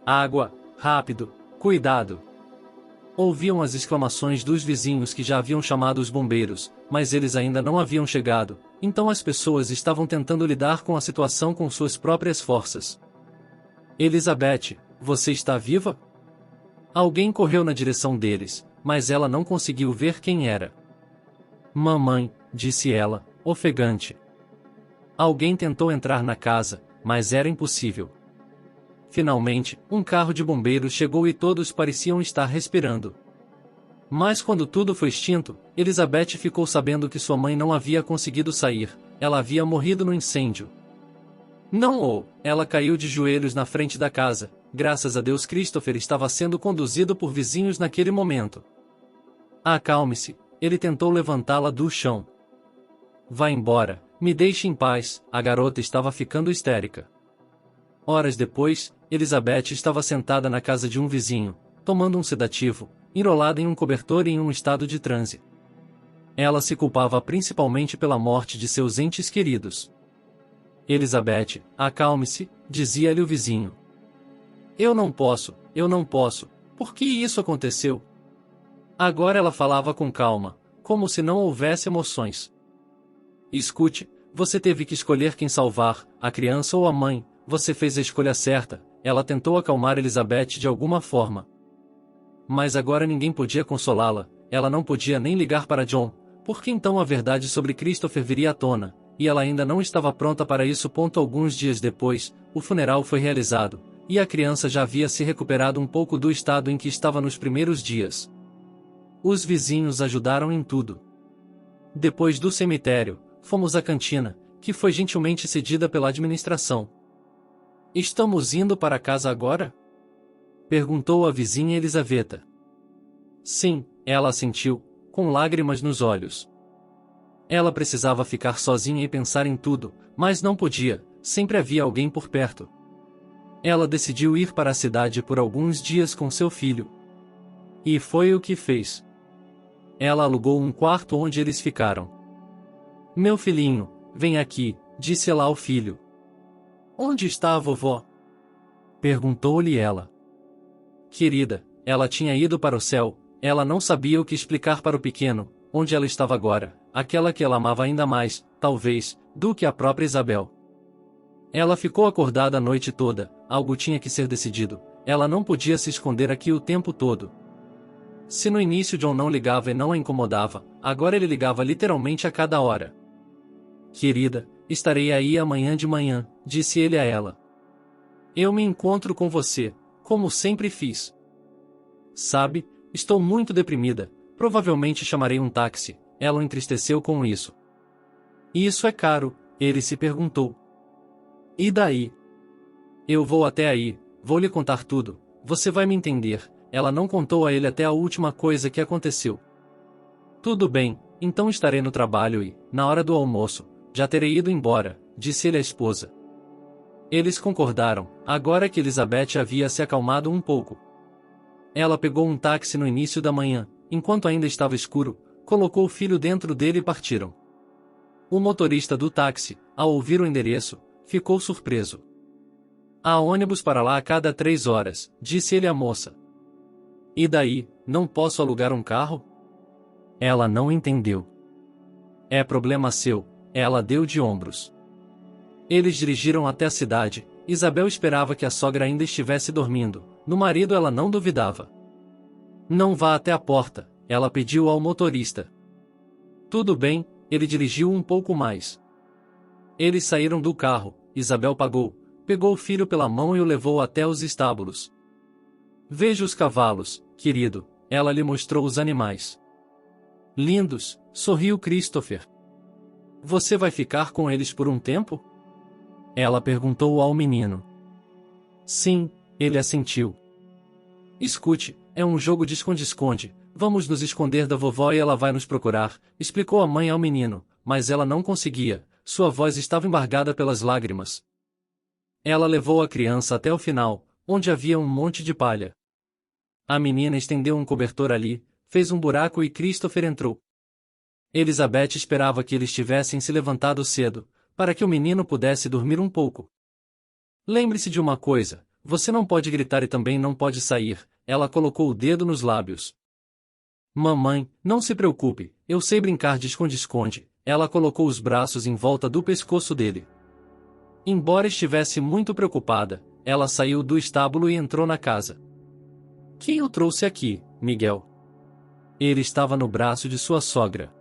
Água, rápido, cuidado! Ouviam as exclamações dos vizinhos que já haviam chamado os bombeiros, mas eles ainda não haviam chegado, então as pessoas estavam tentando lidar com a situação com suas próprias forças. Elizabeth, você está viva? Alguém correu na direção deles, mas ela não conseguiu ver quem era. Mamãe, disse ela, ofegante. Alguém tentou entrar na casa, mas era impossível. Finalmente, um carro de bombeiros chegou e todos pareciam estar respirando. Mas quando tudo foi extinto, Elizabeth ficou sabendo que sua mãe não havia conseguido sair, ela havia morrido no incêndio. Não! Ela caiu de joelhos na frente da casa. Graças a Deus Christopher estava sendo conduzido por vizinhos naquele momento. Acalme-se, ele tentou levantá-la do chão. Vá embora, me deixe em paz, a garota estava ficando histérica. Horas depois, Elizabeth estava sentada na casa de um vizinho, tomando um sedativo, enrolada em um cobertor e em um estado de transe. Ela se culpava principalmente pela morte de seus entes queridos. Elizabeth, acalme-se, dizia-lhe o vizinho. Eu não posso, por que isso aconteceu? Agora ela falava com calma, como se não houvesse emoções. Escute, você teve que escolher quem salvar, a criança ou a mãe, você fez a escolha certa, ela tentou acalmar Elizabeth de alguma forma. Mas agora ninguém podia consolá-la, ela não podia nem ligar para John, porque então a verdade sobre Christopher viria à tona, e ela ainda não estava pronta para isso. Alguns dias depois, o funeral foi realizado, e a criança já havia se recuperado um pouco do estado em que estava nos primeiros dias. Os vizinhos ajudaram em tudo. Depois do cemitério, fomos à cantina, que foi gentilmente cedida pela administração. Estamos indo para casa agora? Perguntou a vizinha Elisaveta. Sim, ela assentiu, com lágrimas nos olhos. Ela precisava ficar sozinha e pensar em tudo, mas não podia, sempre havia alguém por perto. Ela decidiu ir para a cidade por alguns dias com seu filho. E foi o que fez. Ela alugou um quarto onde eles ficaram. Meu filhinho, vem aqui, disse ela ao filho. Onde está a vovó? Perguntou-lhe ela. Querida, ela tinha ido para o céu, ela não sabia o que explicar para o pequeno, onde ela estava agora, aquela que ela amava ainda mais, talvez, do que a própria Isabel. Ela ficou acordada a noite toda, algo tinha que ser decidido, ela não podia se esconder aqui o tempo todo. Se no início John não ligava e não a incomodava, agora ele ligava literalmente a cada hora. Querida, estarei aí amanhã de manhã, disse ele a ela. Eu me encontro com você, como sempre fiz. Sabe, estou muito deprimida, provavelmente chamarei um táxi, ela o entristeceu com isso. Isso é caro, ele se perguntou. E daí? Eu vou até aí, vou lhe contar tudo, você vai me entender, ela não contou a ele até a última coisa que aconteceu. Tudo bem, então estarei no trabalho e, na hora do almoço, já terei ido embora, disse ele à esposa. Eles concordaram, agora que Elizabeth havia se acalmado um pouco. Ela pegou um táxi no início da manhã, enquanto ainda estava escuro, colocou o filho dentro dele e partiram. O motorista do táxi, ao ouvir o endereço, ficou surpreso. Há ônibus para lá a cada 3 horas, disse ele à moça. E daí, não posso alugar um carro? Ela não entendeu. É problema seu, ela deu de ombros. Eles dirigiram até a cidade, Isabel esperava que a sogra ainda estivesse dormindo, no marido ela não duvidava. Não vá até a porta, ela pediu ao motorista. Tudo bem, ele dirigiu um pouco mais. Eles saíram do carro, Isabel pegou o filho pela mão e o levou até os estábulos. Veja os cavalos, querido, ela lhe mostrou os animais. Lindos, sorriu Christopher. Você vai ficar com eles por um tempo? Ela perguntou ao menino. Sim, ele assentiu. Escute, é um jogo de esconde-esconde, vamos nos esconder da vovó e ela vai nos procurar, explicou a mãe ao menino, mas ela não conseguia, sua voz estava embargada pelas lágrimas. Ela levou a criança até o final, onde havia um monte de palha. A menina estendeu um cobertor ali, fez um buraco e Christopher entrou. Elizabeth esperava que eles tivessem se levantado cedo, para que o menino pudesse dormir um pouco. Lembre-se de uma coisa, você não pode gritar e também não pode sair, ela colocou o dedo nos lábios. Mamãe, não se preocupe, eu sei brincar de esconde-esconde, ela colocou os braços em volta do pescoço dele. Embora estivesse muito preocupada, ela saiu do estábulo e entrou na casa. Quem o trouxe aqui, Miguel? Ele estava no braço de sua sogra.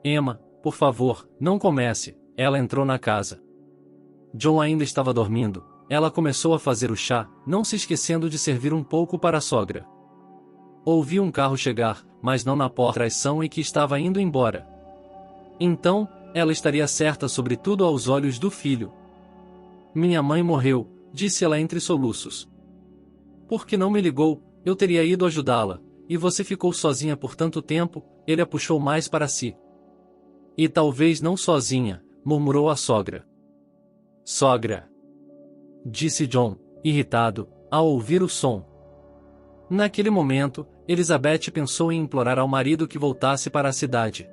Emma, por favor, não comece, ela entrou na casa. John ainda estava dormindo, ela começou a fazer o chá, não se esquecendo de servir um pouco para a sogra. Ouviu um carro chegar, mas não na porta e que estava indo embora. Então, ela estaria certa sobre tudo aos olhos do filho. Minha mãe morreu, disse ela entre soluços. Por que não me ligou? Eu teria ido ajudá-la, e você ficou sozinha por tanto tempo, ele a puxou mais para si. E talvez não sozinha, murmurou a sogra. Sogra! Disse John, irritado, ao ouvir o som. Naquele momento, Elizabeth pensou em implorar ao marido que voltasse para a cidade.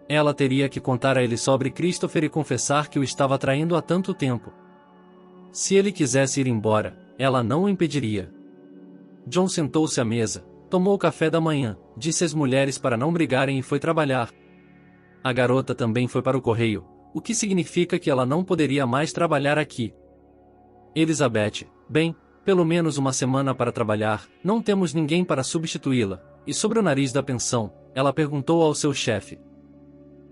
Ela teria que contar a ele sobre Christopher e confessar que o estava traindo há tanto tempo. Se ele quisesse ir embora, ela não o impediria. John sentou-se à mesa, tomou o café da manhã, disse às mulheres para não brigarem e foi trabalhar. A garota também foi para o correio, o que significa que ela não poderia mais trabalhar aqui. Elizabeth, bem, pelo menos uma semana para trabalhar, não temos ninguém para substituí-la, e sobre o nariz da pensão, ela perguntou ao seu chefe.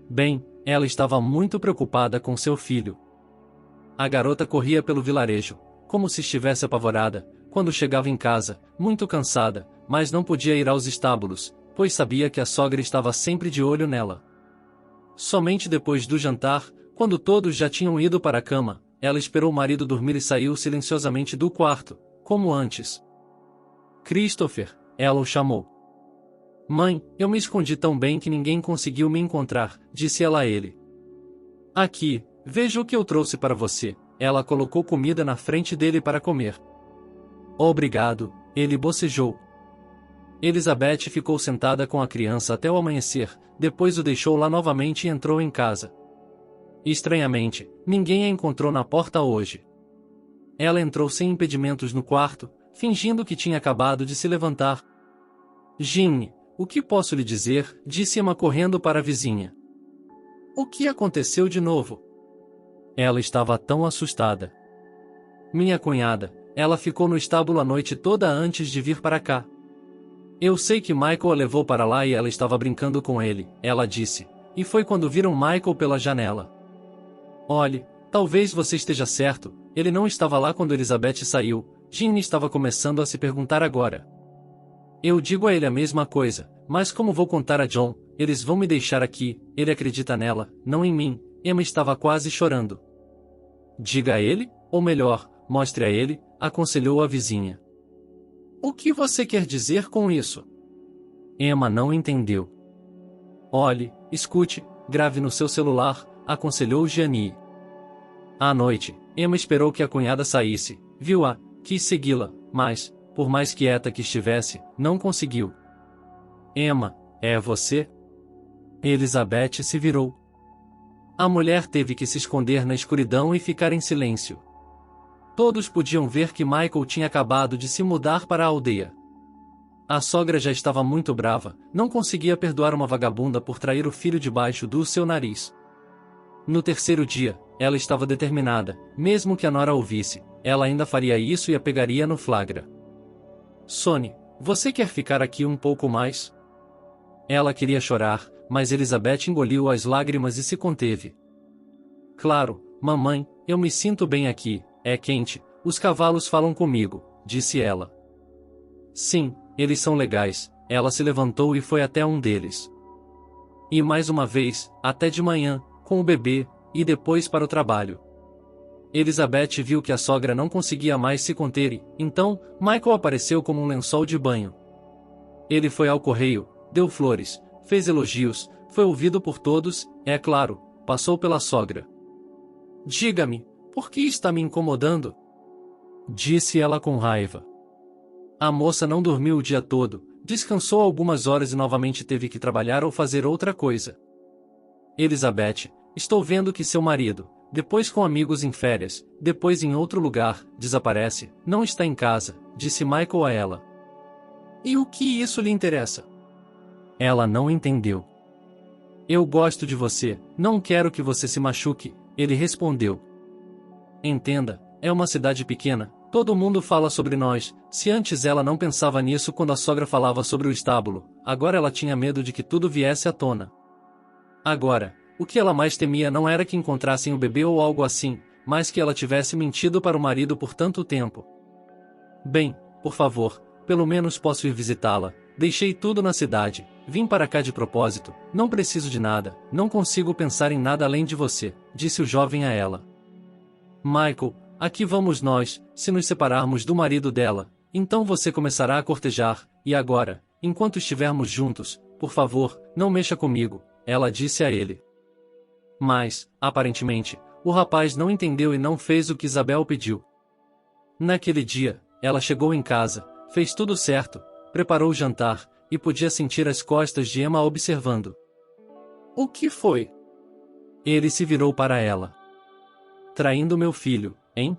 Bem, ela estava muito preocupada com seu filho. A garota corria pelo vilarejo, como se estivesse apavorada, quando chegava em casa, muito cansada, mas não podia ir aos estábulos, pois sabia que a sogra estava sempre de olho nela. Somente depois do jantar, quando todos já tinham ido para a cama, ela esperou o marido dormir e saiu silenciosamente do quarto, como antes. Christopher, ela o chamou. Mãe, eu me escondi tão bem que ninguém conseguiu me encontrar, disse ela a ele. Aqui, veja o que eu trouxe para você, ela colocou comida na frente dele para comer. Obrigado, ele bocejou. Elizabeth ficou sentada com a criança até o amanhecer, depois o deixou lá novamente e entrou em casa. Estranhamente, ninguém a encontrou na porta hoje. Ela entrou sem impedimentos no quarto, fingindo que tinha acabado de se levantar. Ginny, o que posso lhe dizer? Disse Emma correndo para a vizinha. O que aconteceu de novo? Ela estava tão assustada. Minha cunhada, ela ficou no estábulo a noite toda antes de vir para cá. Eu sei que Michael a levou para lá e ela estava brincando com ele, ela disse, e foi quando viram Michael pela janela. Olhe, talvez você esteja certo, ele não estava lá quando Elizabeth saiu, Ginny estava começando a se perguntar agora. Eu digo a ele a mesma coisa, mas como vou contar a John, eles vão me deixar aqui, ele acredita nela, não em mim, Emma estava quase chorando. Diga a ele, ou melhor, mostre a ele, aconselhou a vizinha. O que você quer dizer com isso? Emma não entendeu. Olhe, escute, grave no seu celular, aconselhou Gianni. À noite, Emma esperou que a cunhada saísse, viu-a, quis segui-la, mas, por mais quieta que estivesse, não conseguiu. Emma, é você? Elizabeth se virou. A mulher teve que se esconder na escuridão e ficar em silêncio. Todos podiam ver que Michael tinha acabado de se mudar para a aldeia. A sogra já estava muito brava, não conseguia perdoar uma vagabunda por trair o filho debaixo do seu nariz. No terceiro dia, ela estava determinada, mesmo que a nora ouvisse, ela ainda faria isso e a pegaria no flagra. Sonny, você quer ficar aqui um pouco mais? Ela queria chorar, mas Elizabeth engoliu as lágrimas e se conteve. Claro, mamãe, eu me sinto bem aqui, é quente, os cavalos falam comigo, disse ela. Sim, eles são legais, ela se levantou e foi até um deles. E mais uma vez, até de manhã, com o bebê, e depois para o trabalho. Elizabeth viu que a sogra não conseguia mais se conter e, então, Michael apareceu como um lençol de banho. Ele foi ao correio, deu flores, fez elogios, foi ouvido por todos, é claro, passou pela sogra. Diga-me, por que está me incomodando? Disse ela com raiva. A moça não dormiu o dia todo, descansou algumas horas e novamente teve que trabalhar ou fazer outra coisa. Elizabeth, estou vendo que seu marido, depois com amigos em férias, depois em outro lugar, desaparece, não está em casa, disse Michael a ela. E o que isso lhe interessa? Ela não entendeu. Eu gosto de você, não quero que você se machuque, ele respondeu. Entenda, é uma cidade pequena, todo mundo fala sobre nós, se antes ela não pensava nisso quando a sogra falava sobre o estábulo, agora ela tinha medo de que tudo viesse à tona. Agora, o que ela mais temia não era que encontrassem o bebê ou algo assim, mas que ela tivesse mentido para o marido por tanto tempo. Bem, por favor, pelo menos posso ir visitá-la, deixei tudo na cidade, vim para cá de propósito, não preciso de nada, não consigo pensar em nada além de você, disse o jovem a ela. Michael, aqui vamos nós, se nos separarmos do marido dela, então você começará a cortejar, e agora, enquanto estivermos juntos, por favor, não mexa comigo, ela disse a ele. Mas, aparentemente, o rapaz não entendeu e não fez o que Isabel pediu. Naquele dia, ela chegou em casa, fez tudo certo, preparou o jantar, e podia sentir as costas de Emma observando. O que foi? Ele se virou para ela. Traindo meu filho, hein?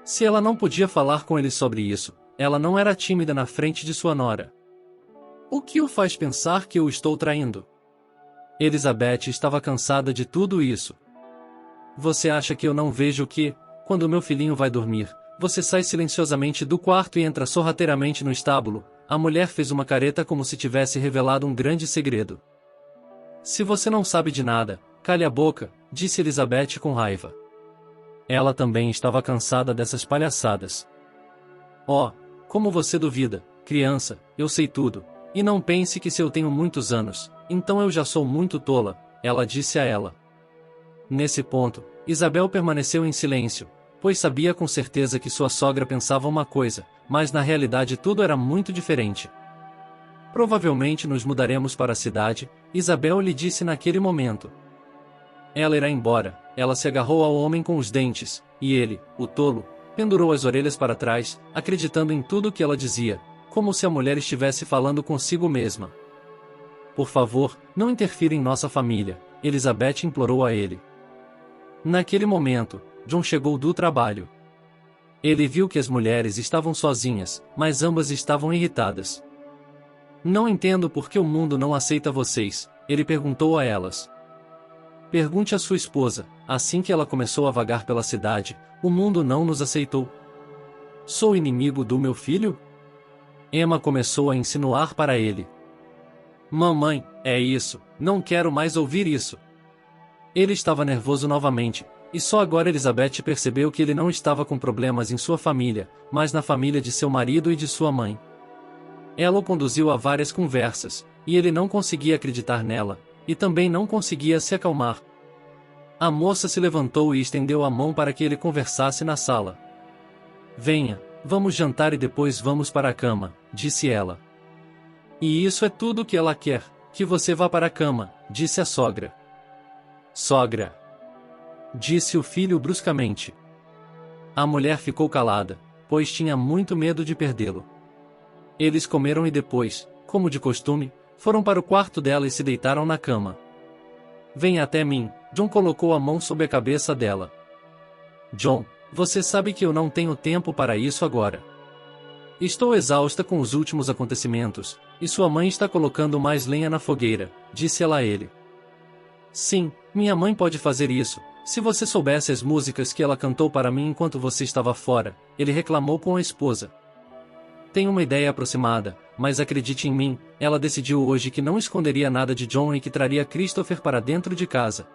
Se ela não podia falar com ele sobre isso, ela não era tímida na frente de sua nora. O que o faz pensar que eu estou traindo? Elizabeth estava cansada de tudo isso. Você acha que eu não vejo que, quando meu filhinho vai dormir, você sai silenciosamente do quarto e entra sorrateiramente no estábulo? A mulher fez uma careta como se tivesse revelado um grande segredo. Se você não sabe de nada, cale a boca, disse Elizabeth com raiva. Ela também estava cansada dessas palhaçadas. Oh, como você duvida, criança, eu sei tudo, e não pense que se eu tenho muitos anos, então eu já sou muito tola, ela disse a ela. Nesse ponto, Isabel permaneceu em silêncio, pois sabia com certeza que sua sogra pensava uma coisa, mas na realidade tudo era muito diferente. Provavelmente nos mudaremos para a cidade, Isabel lhe disse naquele momento. Ela irá embora, ela se agarrou ao homem com os dentes, e ele, o tolo, pendurou as orelhas para trás, acreditando em tudo que ela dizia, como se a mulher estivesse falando consigo mesma. Por favor, não interfira em nossa família, Elizabeth implorou a ele. Naquele momento, John chegou do trabalho. Ele viu que as mulheres estavam sozinhas, mas ambas estavam irritadas. Não entendo por que o mundo não aceita vocês, ele perguntou a elas. Pergunte à sua esposa, assim que ela começou a vagar pela cidade, o mundo não nos aceitou. Sou inimigo do meu filho? Emma começou a insinuar para ele. Mamãe, é isso, não quero mais ouvir isso. Ele estava nervoso novamente, e só agora Elizabeth percebeu que ele não estava com problemas em sua família, mas na família de seu marido e de sua mãe. Ela o conduziu a várias conversas, e ele não conseguia acreditar nela, e também não conseguia se acalmar. A moça se levantou e estendeu a mão para que ele conversasse na sala. Venha, vamos jantar e depois vamos para a cama, disse ela. E isso é tudo o que ela quer, que você vá para a cama, disse a sogra. Sogra! Disse o filho bruscamente. A mulher ficou calada, pois tinha muito medo de perdê-lo. Eles comeram e depois, como de costume, foram para o quarto dela e se deitaram na cama. Venha até mim, John colocou a mão sobre a cabeça dela. John, você sabe que eu não tenho tempo para isso agora. Estou exausta com os últimos acontecimentos, e sua mãe está colocando mais lenha na fogueira, disse ela a ele. Sim, minha mãe pode fazer isso, se você soubesse as músicas que ela cantou para mim enquanto você estava fora, ele reclamou com a esposa. Tenho uma ideia aproximada, mas acredite em mim, ela decidiu hoje que não esconderia nada de John e que traria Christopher para dentro de casa.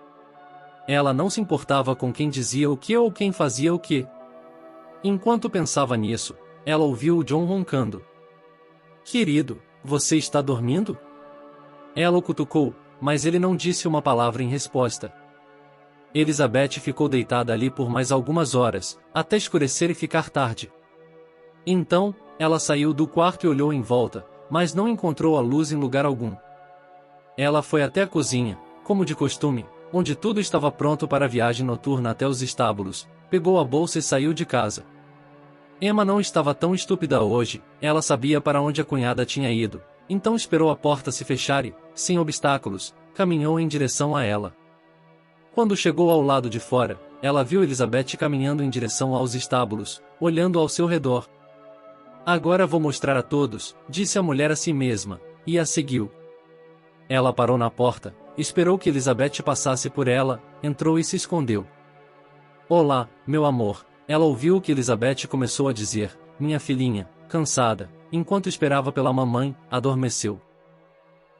Ela não se importava com quem dizia o que ou quem fazia o que. Enquanto pensava nisso, ela ouviu o John roncando. Querido, você está dormindo? Ela o cutucou, mas ele não disse uma palavra em resposta. Elizabeth ficou deitada ali por mais algumas horas, até escurecer e ficar tarde. Então, ela saiu do quarto e olhou em volta, mas não encontrou a luz em lugar algum. Ela foi até a cozinha, como de costume, onde tudo estava pronto para a viagem noturna até os estábulos, pegou a bolsa e saiu de casa. Emma não estava tão estúpida hoje, ela sabia para onde a cunhada tinha ido, então esperou a porta se fechar e, sem obstáculos, caminhou em direção a ela. Quando chegou ao lado de fora, ela viu Elizabeth caminhando em direção aos estábulos, olhando ao seu redor. Agora vou mostrar a todos, disse a mulher a si mesma, e a seguiu. Ela parou na porta, esperou que Elizabeth passasse por ela, entrou e se escondeu. Olá, meu amor, ela ouviu o que Elizabeth começou a dizer, minha filhinha, cansada, enquanto esperava pela mamãe, adormeceu.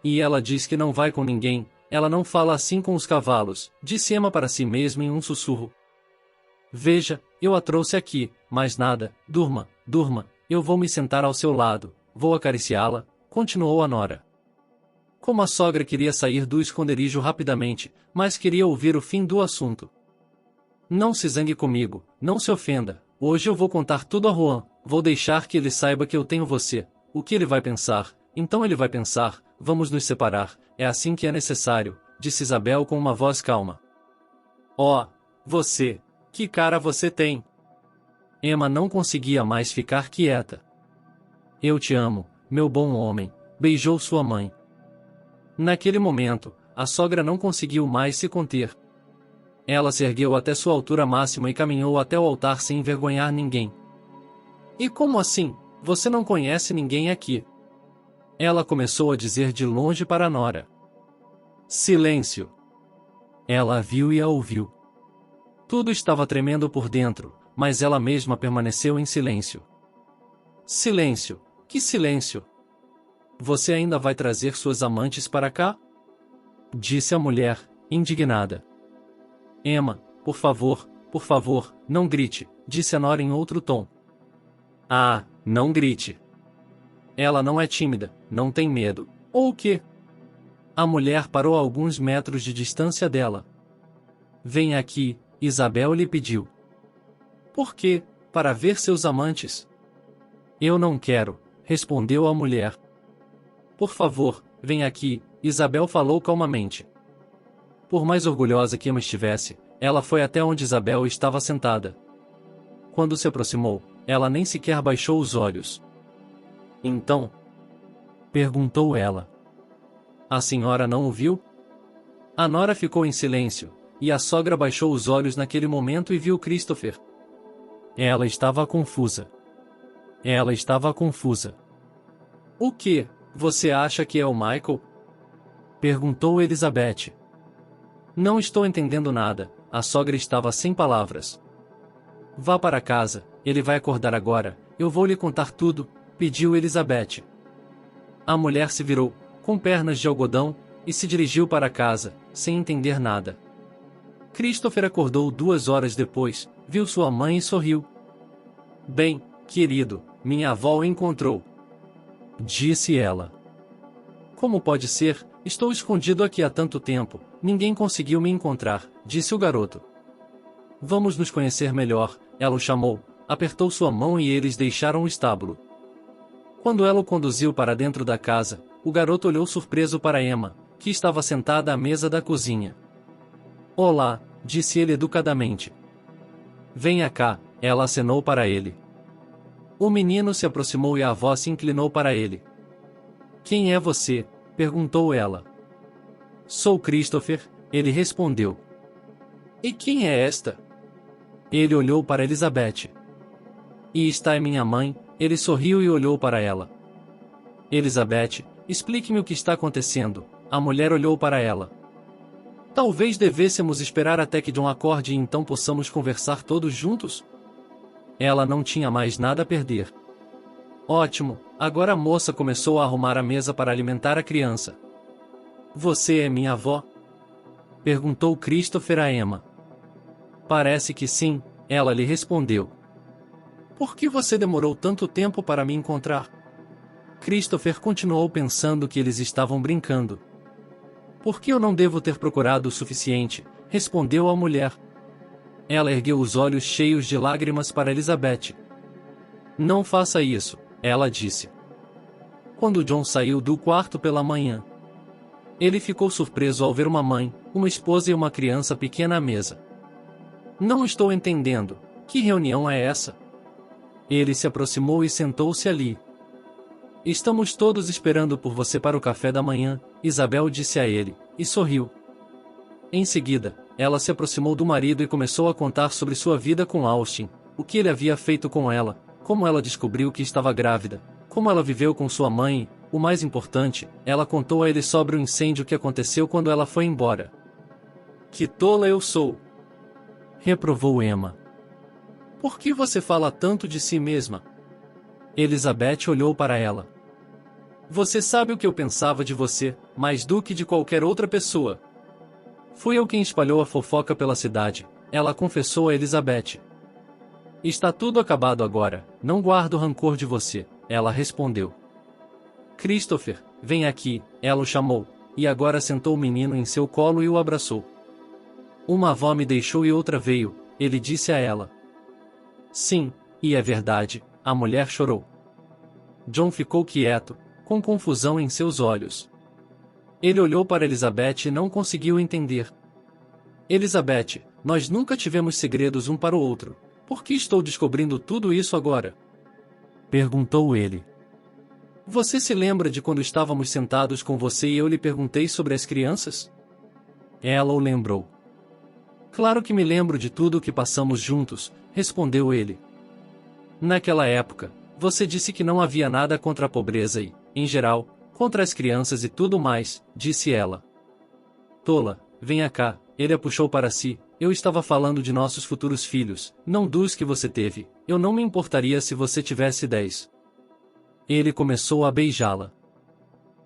E ela diz que não vai com ninguém, ela não fala assim com os cavalos, disse Emma para si mesma em um sussurro. Veja, eu a trouxe aqui, mais nada, durma, durma. Eu vou me sentar ao seu lado, vou acariciá-la, continuou a nora. Como a sogra queria sair do esconderijo rapidamente, mas queria ouvir o fim do assunto. Não se zangue comigo, não se ofenda, hoje eu vou contar tudo a Juan, vou deixar que ele saiba que eu tenho você, o que ele vai pensar, então ele vai pensar, vamos nos separar, é assim que é necessário, disse Isabel com uma voz calma. Oh, você, que cara você tem! Emma não conseguia mais ficar quieta. Eu te amo, meu bom homem, beijou sua mãe. Naquele momento, a sogra não conseguiu mais se conter. Ela se ergueu até sua altura máxima e caminhou até o altar sem envergonhar ninguém. E como assim? Você não conhece ninguém aqui? Ela começou a dizer de longe para a nora. Silêncio! Ela a viu e a ouviu. Tudo estava tremendo por dentro, mas ela mesma permaneceu em silêncio. Silêncio! Que silêncio! Você ainda vai trazer suas amantes para cá? Disse a mulher, indignada. Emma, por favor, não grite, disse a nora em outro tom. Ah, não grite. Ela não é tímida, não tem medo, ou o quê? A mulher parou a alguns metros de distância dela. Venha aqui, Isabel lhe pediu. Por quê? Para ver seus amantes? Eu não quero, respondeu a mulher. Por favor, venha aqui, Isabel falou calmamente. Por mais orgulhosa que Emma estivesse, ela foi até onde Isabel estava sentada. Quando se aproximou, ela nem sequer baixou os olhos. Então? Perguntou ela. A senhora não o viu? A nora ficou em silêncio, e a sogra baixou os olhos naquele momento e viu Christopher. Ela estava confusa. O que? Você acha que é o Michael? Perguntou Elizabeth. Não estou entendendo nada, a sogra estava sem palavras. Vá para casa, ele vai acordar agora, eu vou lhe contar tudo, pediu Elizabeth. A mulher se virou, com pernas de algodão, e se dirigiu para casa, sem entender nada. Christopher acordou 2 horas depois, viu sua mãe e sorriu. Bem, querido, minha avó o encontrou. Disse ela. Como pode ser? Estou escondido aqui há tanto tempo, ninguém conseguiu me encontrar, disse o garoto. Vamos nos conhecer melhor, ela o chamou, apertou sua mão e eles deixaram o estábulo. Quando ela o conduziu para dentro da casa, o garoto olhou surpreso para Emma, que estava sentada à mesa da cozinha. Olá, disse ele educadamente. Venha cá, ela acenou para ele. O menino se aproximou e a avó se inclinou para ele. Quem é você? Perguntou ela. Sou Christopher, ele respondeu. E quem é esta? Ele olhou para Elizabeth. E está é minha mãe, ele sorriu e olhou para ela. Elizabeth, explique-me o que está acontecendo, a mulher olhou para ela. Talvez devêssemos esperar até que John acorde e então possamos conversar todos juntos? Ela não tinha mais nada a perder. Ótimo, agora a moça começou a arrumar a mesa para alimentar a criança. Você é minha avó? Perguntou Christopher a Emma. Parece que sim, ela lhe respondeu. Por que você demorou tanto tempo para me encontrar? Christopher continuou pensando que eles estavam brincando. Por que eu não devo ter procurado o suficiente? Respondeu a mulher. Ela ergueu os olhos cheios de lágrimas para Elizabeth. Não faça isso, ela disse. Quando John saiu do quarto pela manhã, ele ficou surpreso ao ver uma mãe, uma esposa e uma criança pequena à mesa. Não estou entendendo, que reunião é essa? Ele se aproximou e sentou-se ali. Estamos todos esperando por você para o café da manhã, Isabel disse a ele, e sorriu. Em seguida, ela se aproximou do marido e começou a contar sobre sua vida com Austin, o que ele havia feito com ela, como ela descobriu que estava grávida, como ela viveu com sua mãe e, o mais importante, ela contou a ele sobre o incêndio que aconteceu quando ela foi embora. Que tola eu sou! Reprovou Emma. Por que você fala tanto de si mesma? Elizabeth olhou para ela. Você sabe o que eu pensava de você, mais do que de qualquer outra pessoa. Fui eu quem espalhou a fofoca pela cidade, ela confessou a Elizabeth. Está tudo acabado agora, não guardo rancor de você, ela respondeu. Christopher, vem aqui, ela o chamou, e agora sentou o menino em seu colo e o abraçou. Uma avó me deixou e outra veio, ele disse a ela. Sim, e é verdade, a mulher chorou. John ficou quieto, com confusão em seus olhos. Ele olhou para Elizabeth e não conseguiu entender. Elizabeth, nós nunca tivemos segredos um para o outro. Por que estou descobrindo tudo isso agora? Perguntou ele. Você se lembra de quando estávamos sentados com você e eu lhe perguntei sobre as crianças? Ela o lembrou. Claro que me lembro de tudo o que passamos juntos, respondeu ele. Naquela época, você disse que não havia nada contra a pobreza e, em geral, contra as crianças e tudo mais, disse ela. Tola, venha cá, ele a puxou para si, eu estava falando de nossos futuros filhos, não dos que você teve, eu não me importaria se você tivesse 10. Ele começou a beijá-la.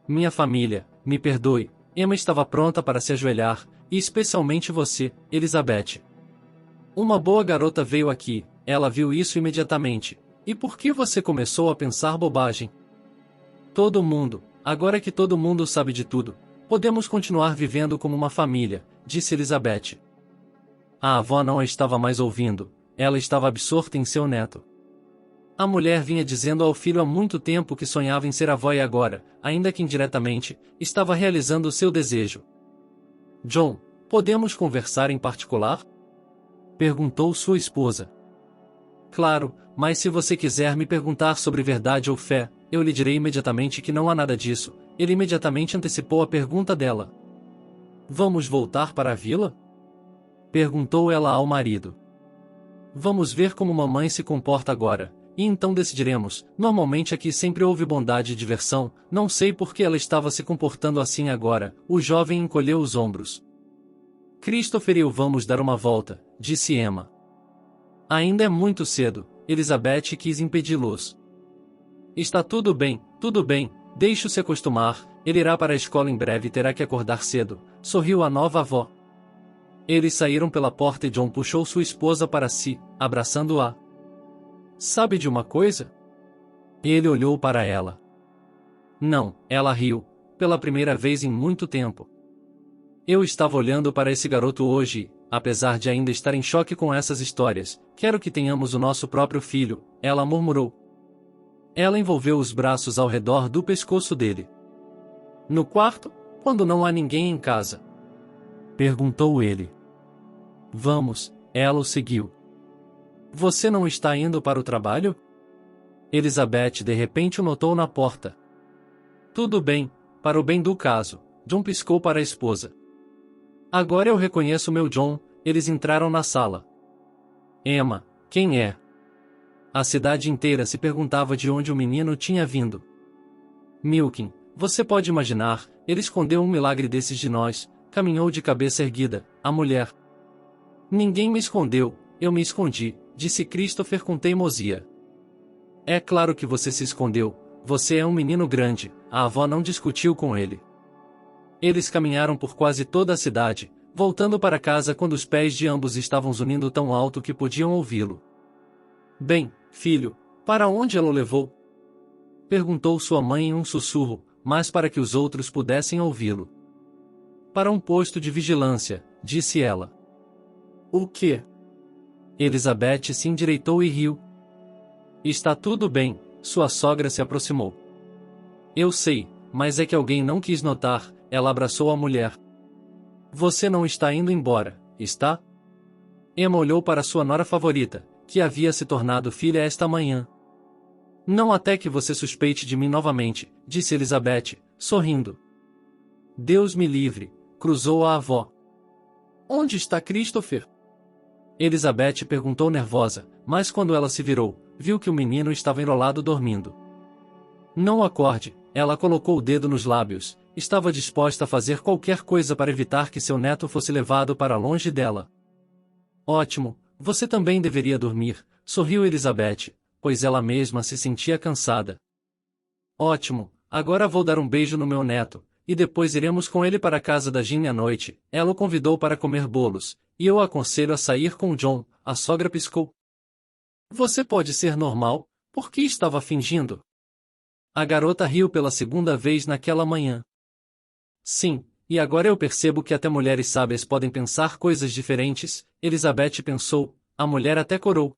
Minha família, me perdoe, Emma estava pronta para se ajoelhar, e especialmente você, Elizabeth. Uma boa garota veio aqui, ela viu isso imediatamente. E por que você começou a pensar bobagem? Todo mundo, agora que todo mundo sabe de tudo, podemos continuar vivendo como uma família, disse Elizabeth. A avó não a estava mais ouvindo, ela estava absorta em seu neto. A mulher vinha dizendo ao filho há muito tempo que sonhava em ser avó e agora, ainda que indiretamente, estava realizando seu desejo. John, podemos conversar em particular? Perguntou sua esposa. Claro, mas se você quiser me perguntar sobre verdade ou fé, eu lhe direi imediatamente que não há nada disso. Ele imediatamente antecipou a pergunta dela. Vamos voltar para a vila? Perguntou ela ao marido. Vamos ver como mamãe se comporta agora, e então decidiremos. Normalmente aqui sempre houve bondade e diversão, não sei por que ela estava se comportando assim agora. O jovem encolheu os ombros. Christopher e eu vamos dar uma volta, disse Emma. Ainda é muito cedo, Elizabeth quis impedi-los. Está tudo bem, deixe-o se acostumar, ele irá para a escola em breve e terá que acordar cedo, sorriu a nova avó. Eles saíram pela porta e John puxou sua esposa para si, abraçando-a. Sabe de uma coisa? Ele olhou para ela. Não, ela riu, pela primeira vez em muito tempo. Eu estava olhando para esse garoto hoje e, apesar de ainda estar em choque com essas histórias, quero que tenhamos o nosso próprio filho, ela murmurou. Ela envolveu os braços ao redor do pescoço dele. No quarto, quando não há ninguém em casa? Perguntou ele. Vamos, ela o seguiu. Você não está indo para o trabalho? Elizabeth de repente o notou na porta. Tudo bem, para o bem do caso, John piscou para a esposa. Agora eu reconheço meu John, eles entraram na sala. Emma, quem é? A cidade inteira se perguntava de onde o menino tinha vindo. Milkin, você pode imaginar, ele escondeu um milagre desses de nós, caminhou de cabeça erguida, a mulher. Ninguém me escondeu, eu me escondi, disse Christopher com teimosia. É claro que você se escondeu, você é um menino grande, a avó não discutiu com ele. Eles caminharam por quase toda a cidade, voltando para casa quando os pés de ambos estavam zunindo tão alto que podiam ouvi-lo. Bem, filho, para onde ela o levou? Perguntou sua mãe em um sussurro, mas para que os outros pudessem ouvi-lo. Para um posto de vigilância, disse ela. O quê? Elizabeth se endireitou e riu. Está tudo bem, sua sogra se aproximou. Eu sei, mas é que alguém não quis notar, ela abraçou a mulher. Você não está indo embora, está? Emma olhou para sua nora favorita, que havia se tornado filha esta manhã. Não até que você suspeite de mim novamente, disse Elizabeth, sorrindo. Deus me livre, cruzou a avó. Onde está Christopher? Elizabeth perguntou nervosa, mas quando ela se virou, viu que o menino estava enrolado dormindo. Não acorde, ela colocou o dedo nos lábios, estava disposta a fazer qualquer coisa para evitar que seu neto fosse levado para longe dela. Ótimo, você também deveria dormir, sorriu Elizabeth, pois ela mesma se sentia cansada. Ótimo, agora vou dar um beijo no meu neto, e depois iremos com ele para a casa da Ginny à noite. Ela o convidou para comer bolos, e eu a aconselho a sair com John, a sogra piscou. Você pode ser normal, por que estava fingindo? A garota riu pela segunda vez naquela manhã. Sim, e agora eu percebo que até mulheres sábias podem pensar coisas diferentes, Elizabeth pensou, a mulher até corou.